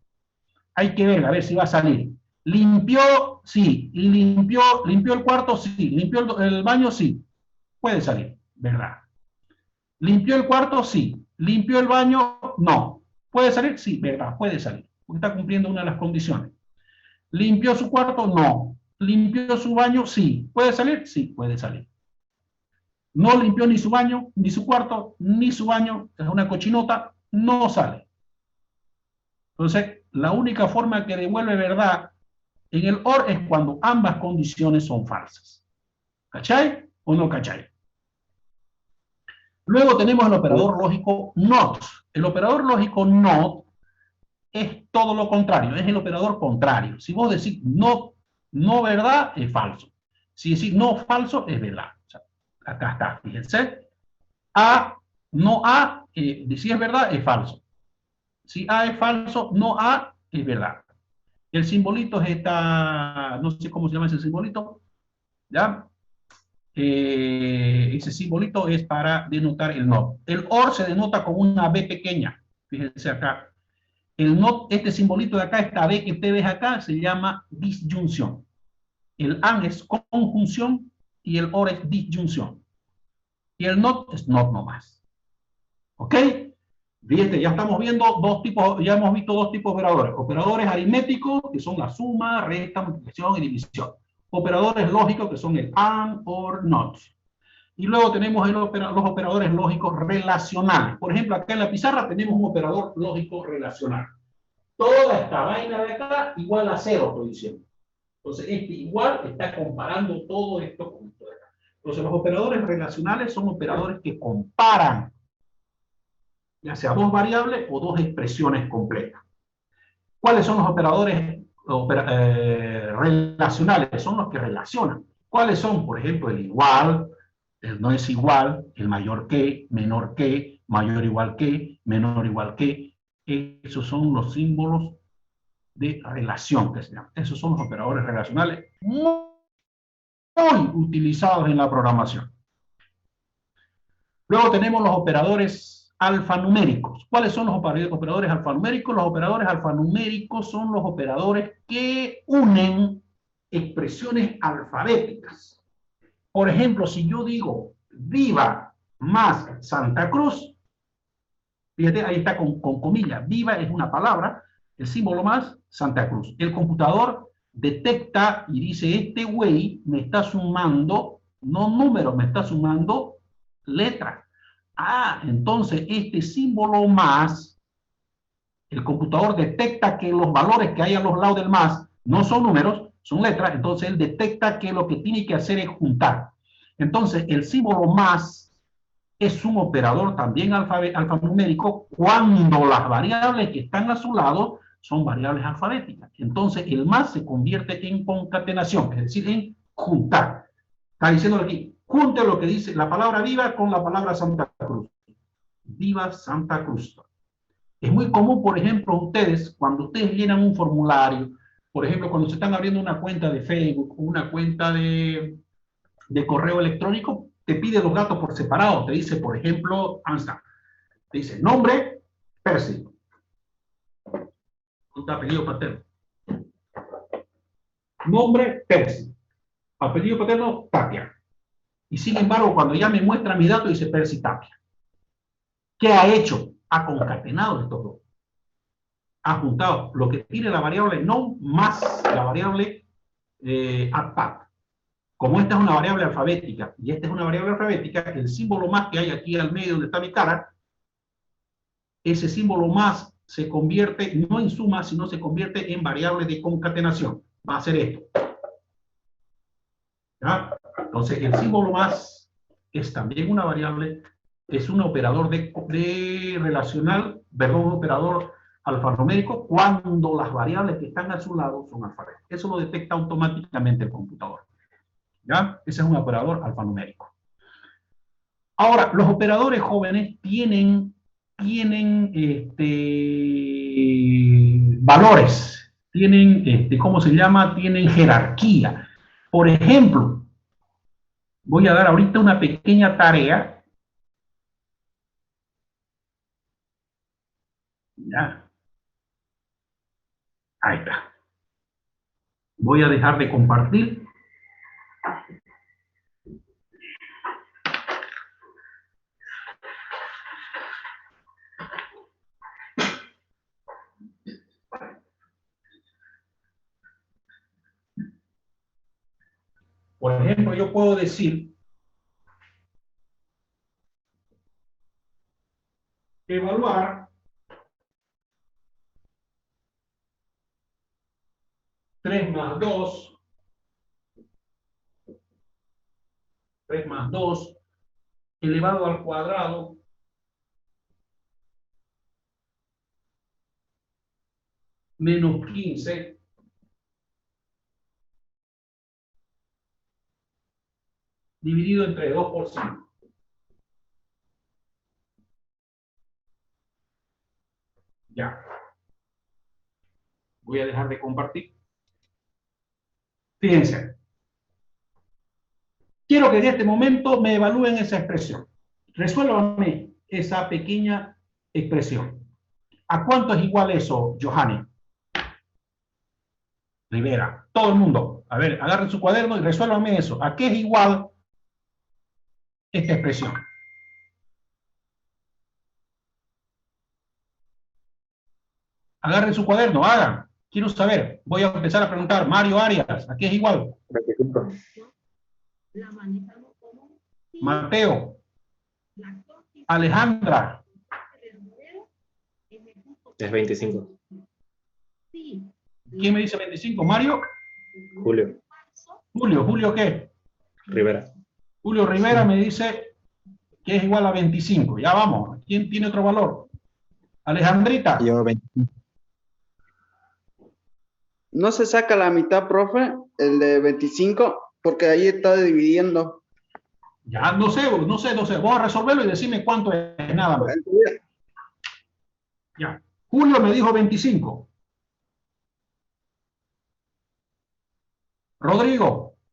Hay que ver, a ver si va a salir. Limpió, sí. Y limpió el cuarto, sí. Limpió el baño, sí. Puede salir, ¿verdad? Limpió el cuarto, sí. Limpió el baño, no. ¿Puede salir? Sí, ¿verdad? Puede salir. Porque está cumpliendo una de las condiciones. ¿Limpió su cuarto? No. ¿Limpió su baño? Sí. ¿Puede salir? Sí, puede salir. No limpió ni su baño, ni su cuarto, ni su baño. Es una cochinota. No sale. Entonces, la única forma que devuelve verdad en el OR es cuando ambas condiciones son falsas. ¿Cachai o no cachai? Luego tenemos el operador lógico NOT. El operador lógico NOT es todo lo contrario, es el operador contrario. Si vos decís no verdad, es falso. Si decís no falso, es verdad. O sea, acá está, fíjense. Si es verdad, es falso. Si A es falso, no A es verdad. El simbolito es esta, no sé cómo se llama ese simbolito, ¿ya? Ese simbolito es para denotar el NOT. El OR se denota con una B pequeña, fíjense acá. El NOT, este simbolito de acá, esta B que ustedes ves acá, se llama disyunción. El AND es conjunción y el OR es disyunción. Y el NOT es NOT nomás. ¿Ok? Fíjate, ya estamos viendo ya hemos visto dos tipos de operadores. Operadores aritméticos, que son la suma, resta, multiplicación y división. Operadores lógicos, que son el AND, OR, NOT. Y luego tenemos los operadores lógicos relacionales. Por ejemplo, acá en la pizarra tenemos un operador lógico relacional. Toda esta vaina de acá igual a 0, estoy diciendo. Entonces, este igual está comparando todo esto con esto de acá. Entonces, los operadores relacionales son operadores que comparan ya sea dos variables o dos expresiones completas. ¿Cuáles son los operadores relacionales? Son los que relacionan. ¿Cuáles son? Por ejemplo, el igual, el no es igual, el mayor que, menor que, mayor igual que, menor igual que. Esos son los símbolos de relación que se llaman. Esos son los operadores relacionales muy utilizados en la programación. Luego tenemos los operadores alfanuméricos. ¿Cuáles son los operadores alfanuméricos? Los operadores alfanuméricos son los operadores que unen expresiones alfabéticas. Por ejemplo, si yo digo viva más Santa Cruz, fíjate, ahí está con comillas, viva es una palabra, el símbolo más Santa Cruz. El computador detecta y dice, este güey me está sumando, no números, me está sumando letras. Ah, entonces este símbolo más, el computador detecta que los valores que hay a los lados del más no son números, son letras, entonces él detecta que lo que tiene que hacer es juntar. Entonces el símbolo más es un operador también alfanumérico cuando las variables que están a su lado son variables alfabéticas. Entonces el más se convierte en concatenación, es decir, en juntar. Está diciendo aquí, junte lo que dice la palabra viva con la palabra Santa Cruz. Viva Santa Cruz. Es muy común, por ejemplo, ustedes, cuando ustedes llenan un formulario, por ejemplo, cuando se están abriendo una cuenta de Facebook o una cuenta de correo electrónico, te pide los datos por separado. Te dice, por ejemplo, Ansta, te dice nombre, Percy. Apellido paterno. Nombre, Percy. Apellido paterno, Tapia. Y sin embargo, cuando ya me muestra mi dato, dice Percy Tapia. ¿Qué ha hecho? Ha concatenado estos dos. Ha juntado lo que tiene la variable nom más la variable add. Como esta es una variable alfabética y esta es una variable alfabética, el símbolo más que hay aquí al medio donde está mi cara, ese símbolo más se convierte no en suma, sino se convierte en variable de concatenación. Va a ser esto. ¿Ya? Entonces, el símbolo más es también una variable, es un operador de relacional, perdón, un operador alfanumérico cuando las variables que están a su lado son alfabéticas. Eso lo detecta automáticamente el computador. ¿Ya? Ese es un operador alfanumérico. Ahora, los operadores jóvenes tienen valores, tienen, ¿cómo se llama? Tienen jerarquía. Por ejemplo, voy a dar ahorita una pequeña tarea. Ya. Ahí está. Voy a dejar de compartir. Por ejemplo, yo puedo decir evaluar 3 más 2, 3 más 2, elevado al cuadrado, menos 15, dividido entre 2 por 5. Ya. Voy a dejar de compartir. Fíjense. Quiero que en este momento me evalúen esa expresión. Resuélvanme esa pequeña expresión. ¿A cuánto es igual eso, Johanny? Rivera. Todo el mundo. A ver, agarren su cuaderno y resuélvanme eso. ¿A qué es igual esta expresión? Agarren su cuaderno, hagan. Quiero saber. Voy a empezar a preguntar. Mario Arias, ¿a qué es igual? 25. Mateo. Alejandra. Es 25. ¿Quién me dice 25? ¿Mario? Julio. ¿Julio qué? Rivera. Julio Rivera me dice que es igual a 25. Ya vamos. ¿Quién tiene otro valor? Alejandrita. Yo 25. No se saca la mitad, profe, el de 25, porque ahí está dividiendo. Ya no sé. Vos a resolverlo y decirme cuánto es nada más. Ya. Julio me dijo 25.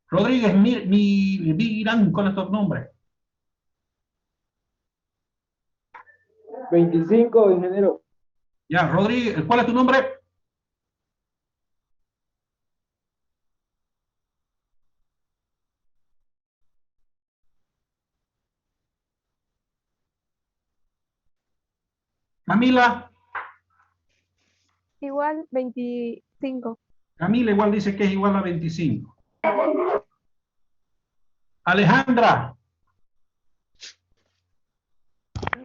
Rodríguez, Mirán, ¿cuál es tu nombre? 25, ingeniero. Ya, Rodríguez, ¿cuál es tu nombre? Camila. Igual 25. Camila igual dice que es igual a 25. Alejandra.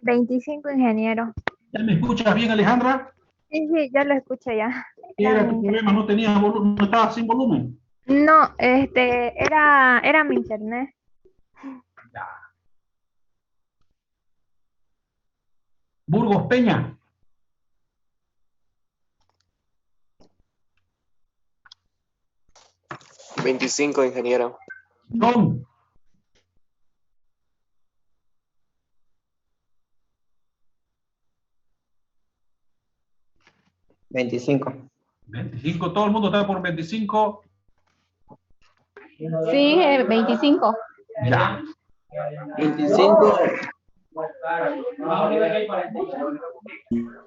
25, ingeniero. ¿Ya me escuchas bien, Alejandra? Sí, sí, ya lo escuché ya. ¿Qué era tu problema? ¿No tenías volumen? ¿No estabas sin volumen? No, era mi internet. Ya. Burgos Peña. ¿25, ingeniero? John. 25. 25, todo el mundo está por 25. Sí, 25. Ya. 25.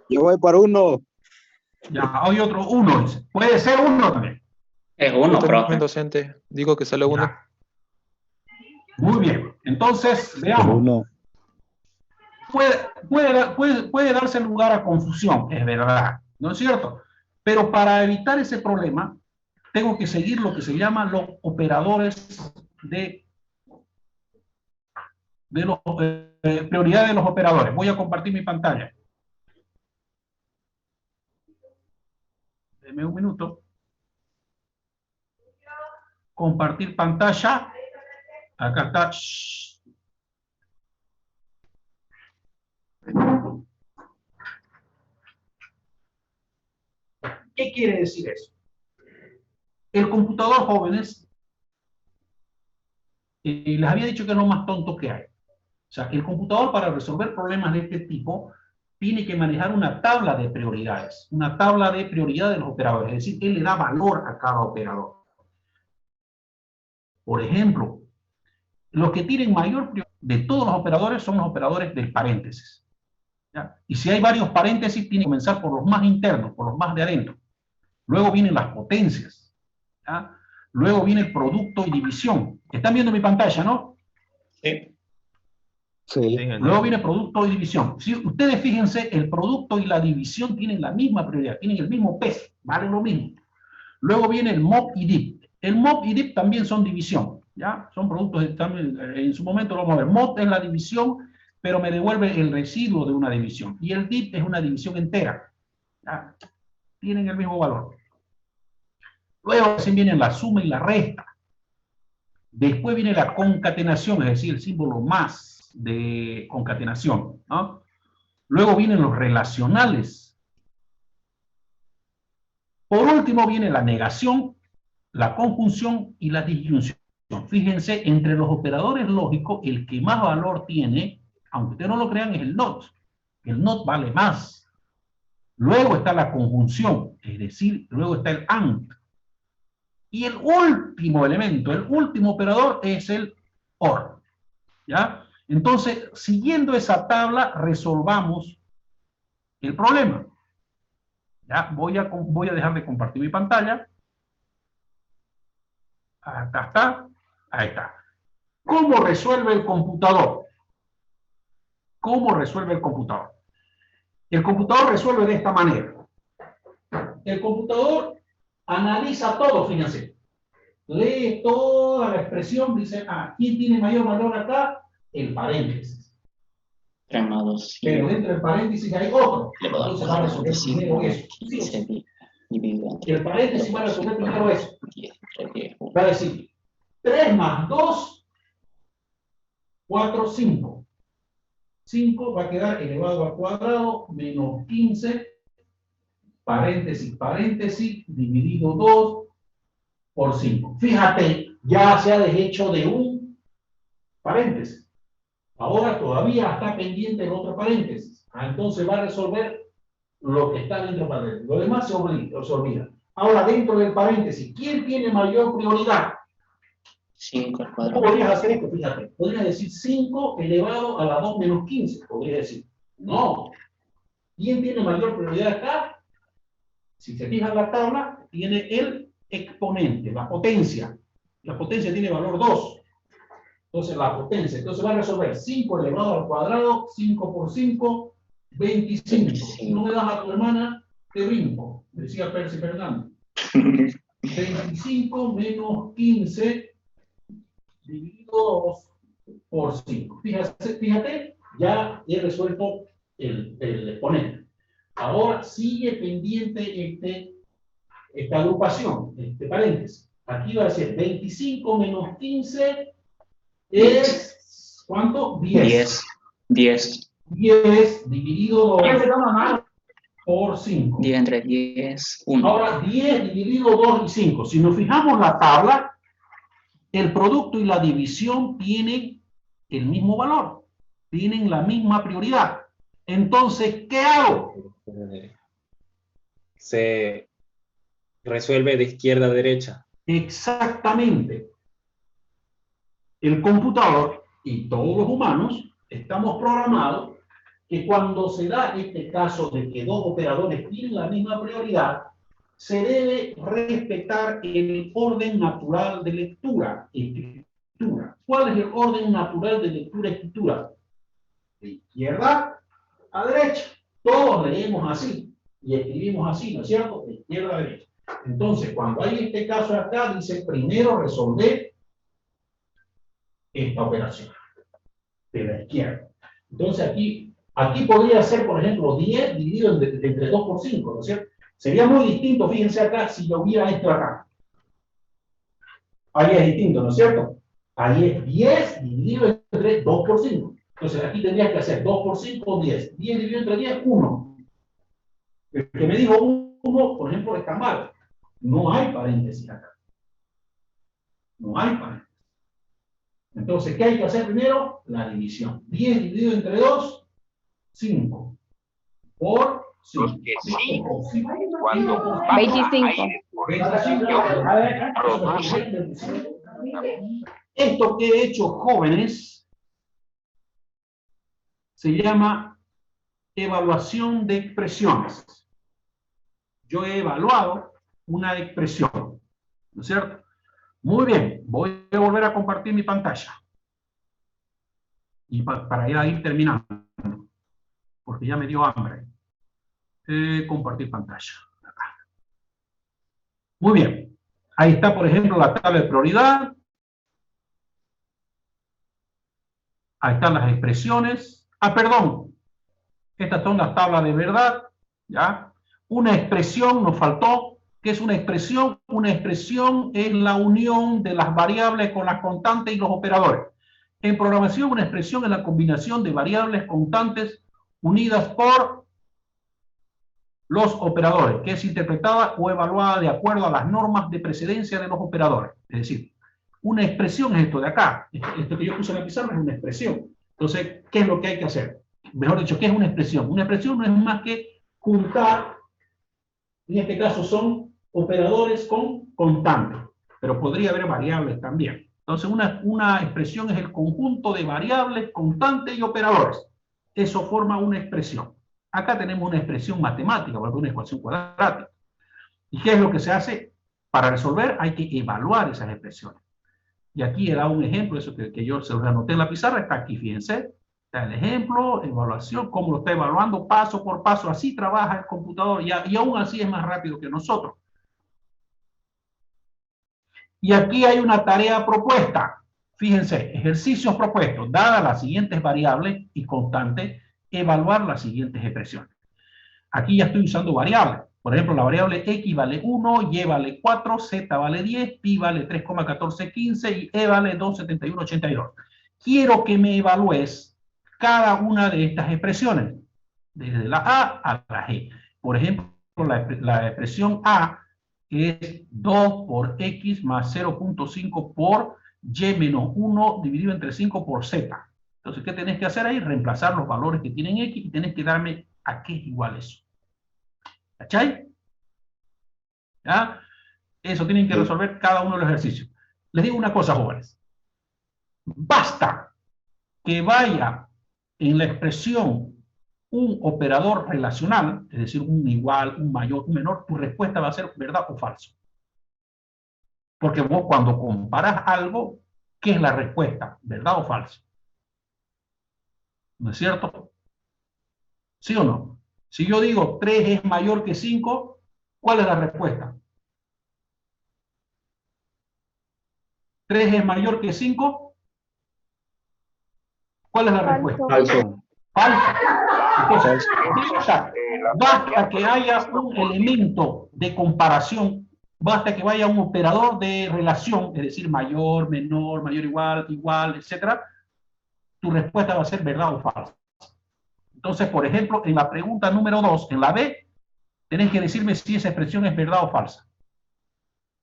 Yo voy para 1. Ya, hay otro 1. Puede ser 1 también. Es uno, Yo profe. también, docente. Digo que sale uno. Ya. Muy bien. Entonces, veamos. 1. Puede darse lugar a confusión, es verdad, ¿no es cierto? Pero para evitar ese problema, tengo que seguir lo que se llama los operadores de los prioridad de los operadores. Voy a compartir mi pantalla. Deme un minuto. Compartir pantalla. Acá está. ¿Qué quiere decir eso? El computador, jóvenes, les había dicho que es lo más tonto que hay. O sea, el computador, para resolver problemas de este tipo, tiene que manejar una tabla de prioridades, una tabla de prioridad de los operadores. Es decir, él le da valor a cada operador. Por ejemplo, los que tienen mayor prioridad de todos los operadores son los operadores del paréntesis. ¿Ya? Y si hay varios paréntesis, tiene que comenzar por los más internos, por los más de adentro. Luego vienen las potencias. ¿Ya? Luego viene el producto y división. Están viendo mi pantalla, ¿no? Sí. Sí. Luego viene producto y división. Si ustedes fíjense, el producto y la división tienen la misma prioridad, tienen el mismo peso, valen lo mismo. Luego viene el MOP y DIP. El MOP y DIP también son división, ¿ya? Son productos, también, en su momento lo vamos a ver. MOP es la división, pero me devuelve el residuo de una división. Y el DIP es una división entera. ¿Ya? Tienen el mismo valor. Luego recién viene la suma y la resta. Después viene la concatenación, es decir, el símbolo más de concatenación, ¿no? Luego vienen los relacionales. Por último viene la negación, la conjunción y la disyunción. Fíjense, entre los operadores lógicos, el que más valor tiene, aunque ustedes no lo crean, es el NOT. El NOT vale más. Luego está la conjunción, es decir, luego está el AND. Y el último elemento, el último operador es el OR. ¿Ya? Entonces, siguiendo esa tabla, resolvamos el problema. ¿Ya? Voy a dejar de compartir mi pantalla. Acá está. Ahí está. ¿Cómo resuelve el computador? ¿Cómo resuelve el computador? El computador resuelve de esta manera. El computador analiza todo, fíjense. Lee toda la expresión, dice, ¿quién tiene mayor valor acá? El paréntesis. 3 más 2, Pero dentro del paréntesis hay otro. le puedo Entonces va a resolver primero eso. 15 dividido entre El paréntesis va a resolver primero eso. 10, 3, 10, Va a decir, 3 más 2, 4, 5. 5 va a quedar elevado al cuadrado, menos 15, paréntesis, paréntesis, dividido 2 por 5. Fíjate, ya se ha deshecho de un paréntesis. Ahora todavía está pendiente el otro paréntesis. Entonces va a resolver lo que está dentro del paréntesis. Lo demás se olvida. Ahora, dentro del paréntesis, ¿quién tiene mayor prioridad? 5 al ¿Cómo cuadrado. podrías hacer esto? Fíjate, podrías decir 5 elevado a la 2 menos 15. Podrías decir, no. ¿Quién tiene mayor prioridad acá? Si se fijan la tabla, tiene el exponente, la potencia. La potencia tiene valor 2. Entonces la potencia. Entonces va a resolver 5 elevado al cuadrado, 5 por 5, 25. Si no me das a tu hermana, te brinco, decía Percy Fernández. 25 menos 15 dividido 2 por 5. Fíjate, ya he resuelto el exponente. Ahora sigue pendiente esta agrupación, este paréntesis. Aquí va a ser 25 menos 15 es, ¿cuánto? 10. 10. 10 dividido 2 por 5. 10 entre 10, 1. Ahora 10 dividido 2 y 5. Si nos fijamos la tabla, el producto y la división tienen el mismo valor, tienen la misma prioridad. Entonces, ¿qué hago? Se resuelve de izquierda a derecha. Exactamente. El computador y todos los humanos estamos programados que cuando se da este caso de que dos operadores tienen la misma prioridad, se debe respetar el orden natural de lectura y escritura. ¿Cuál es el orden natural de lectura y escritura? De izquierda a derecha. Todos leemos así y escribimos así, ¿no es cierto? De izquierda a derecha. Entonces, cuando hay este caso acá, dice primero resolver esta operación de la izquierda. Entonces, aquí podría ser, por ejemplo, 10 dividido entre 2 por 5, ¿no es cierto? Sería muy distinto, fíjense acá, si yo hubiera esto acá. Ahí es distinto, ¿no es cierto? Ahí es 10 dividido entre 2 por 5. Entonces, aquí tendrías que hacer 2 por 5, 10. 10 dividido entre 10, 1. El que me dijo 1, por ejemplo, está mal. No hay paréntesis acá. No hay paréntesis. Entonces, ¿qué hay que hacer primero? La división. 10 dividido entre 2, 5. Por 5. Los que sí, cuando pasa 25. aire por esa 25. A ver, producen esto que he hecho, jóvenes, se llama evaluación de expresiones. Yo he evaluado una expresión, ¿no es cierto? Muy bien, voy a volver a compartir mi pantalla. Y para ir terminando, porque ya me dio hambre. Compartir pantalla. Acá. Muy bien. Ahí está, por ejemplo, la tabla de prioridad. Ahí están las expresiones. Ah, perdón. Estas son las tablas de verdad. ¿Ya? Una expresión nos faltó. ¿Qué es una expresión? Una expresión es la unión de las variables con las constantes y los operadores. En programación, una expresión es la combinación de variables constantes unidas por los operadores, que es interpretada o evaluada de acuerdo a las normas de precedencia de los operadores. Es decir, una expresión es esto de acá. Esto que yo puse en la pizarra es una expresión. Entonces, ¿qué es lo que hay que hacer? Mejor dicho, ¿qué es una expresión? Una expresión no es más que juntar, en este caso son operadores con constantes, pero podría haber variables también. Entonces, una expresión es el conjunto de variables, constantes y operadores. Eso forma una expresión. Acá tenemos una expresión matemática, una ecuación cuadrática. ¿Y qué es lo que se hace? Para resolver hay que evaluar esas expresiones. Y aquí he dado un ejemplo, eso que yo se lo anoté en la pizarra, está aquí, fíjense. Está el ejemplo, evaluación, cómo lo está evaluando paso por paso. Así trabaja el computador y aún así es más rápido que nosotros. Y aquí hay una tarea propuesta. Fíjense, ejercicios propuestos. Dadas las siguientes variables y constantes, evaluar las siguientes expresiones. Aquí ya estoy usando variables. Por ejemplo, la variable X vale 1, Y vale 4, Z vale 10, Pi vale 3,1415 y E vale 2,7182. Quiero que me evalúes cada una de estas expresiones, desde la A a la G. Por ejemplo, la expresión A es 2 por X más 0.5 por Y menos 1 dividido entre 5 por Z. Entonces, ¿qué tenés que hacer ahí? Reemplazar los valores que tienen X y tenés que darme a qué es igual eso. ¿Cachai? ¿Ya? Eso tienen que resolver cada uno de los ejercicios. Les digo una cosa, jóvenes. Basta que vaya en la expresión un operador relacional, es decir, un igual, un mayor, un menor, tu respuesta va a ser verdad o falso. Porque vos cuando comparás algo, ¿qué es la respuesta? ¿Verdad o falso? ¿No es cierto? ¿Sí o no? Si yo digo 3 es mayor que 5, ¿cuál es la respuesta? ¿3 es mayor que 5? ¿Cuál es la respuesta? Falso. Falso. Entonces, basta que haya un elemento de comparación, basta que vaya un operador de relación, es decir, mayor, menor, mayor, igual, igual, etcétera, tu respuesta va a ser verdad o falsa. Entonces, por ejemplo, en la pregunta número 2, en la B, tenés que decirme si esa expresión es verdad o falsa.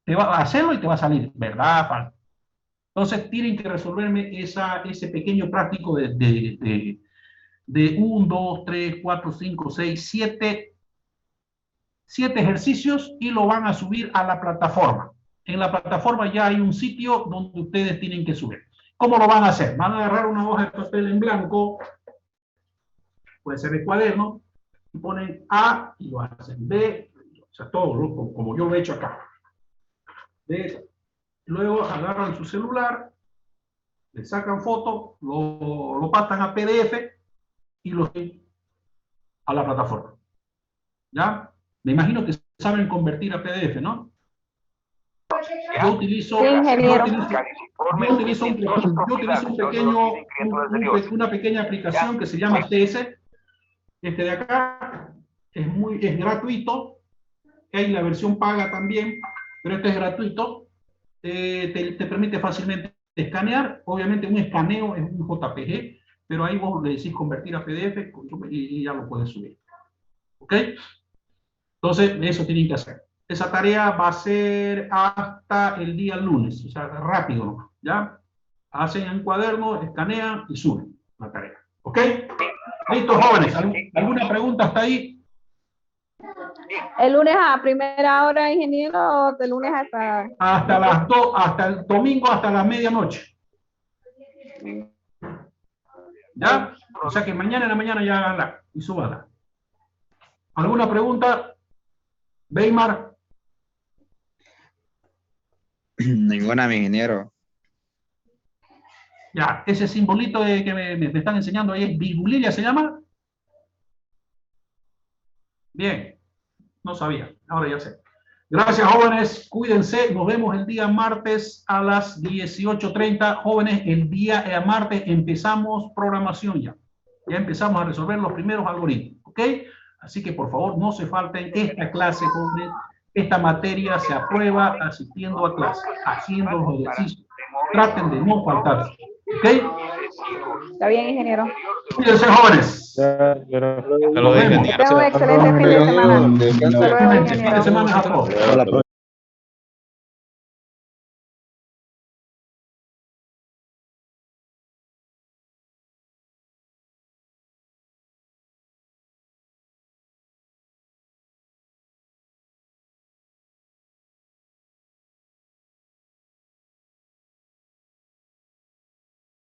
Te va a hacerlo y te va a salir verdad o falsa. Entonces, tienen que resolverme ese pequeño práctico de 1, 2, 3, 4, 5, 6, 7 ejercicios y lo van a subir a la plataforma. En la plataforma ya hay un sitio donde ustedes tienen que subir. ¿Cómo lo van a hacer? Van a agarrar una hoja de papel en blanco, puede ser de cuaderno, y ponen A y lo hacen B, o sea, todo, como yo lo he hecho acá. B. Luego agarran su celular, le sacan foto, lo pasan a PDF y lo suben a la plataforma. ¿Ya? Me imagino que saben convertir a PDF, ¿no? Yo utilizo, una pequeña aplicación que se llama TS. Este de acá es gratuito. Hay la versión paga también, pero este es gratuito. Te permite fácilmente escanear. Obviamente un escaneo es un JPG, pero ahí vos le decís convertir a PDF y ya lo puedes subir. ¿Ok? Entonces, eso tienen que hacer. Esa tarea va a ser hasta el día lunes, o sea, rápido, ¿no? ¿Ya? Hacen un cuaderno, escanean y suben la tarea. ¿Ok? Listo, jóvenes. ¿Alguna pregunta hasta ahí? ¿El lunes a primera hora, ingeniero, o de lunes hasta...? Hasta el domingo, hasta la medianoche. ¿Ya? O sea que mañana en la mañana ya háganla y súbanla. ¿Alguna pregunta? Weimar. Ninguna, mi ingeniero. Ya, ese simbolito que me están enseñando ahí es virgulilla, ¿se llama? Bien, no sabía, ahora ya sé. Gracias, jóvenes, cuídense, nos vemos el día martes a las 18:30. Jóvenes, el día martes empezamos programación ya. Ya empezamos a resolver los primeros algoritmos, ¿ok? Así que por favor no se falten esta clase, jóvenes. Esta materia se aprueba asistiendo a clase, haciendo los ejercicios. Traten de no faltar. ¿Ok? Está bien, ingeniero. Cuídense, jóvenes. Que tengan un excelente fin de semana. Hasta luego, ingeniero. Fin de semana a todos.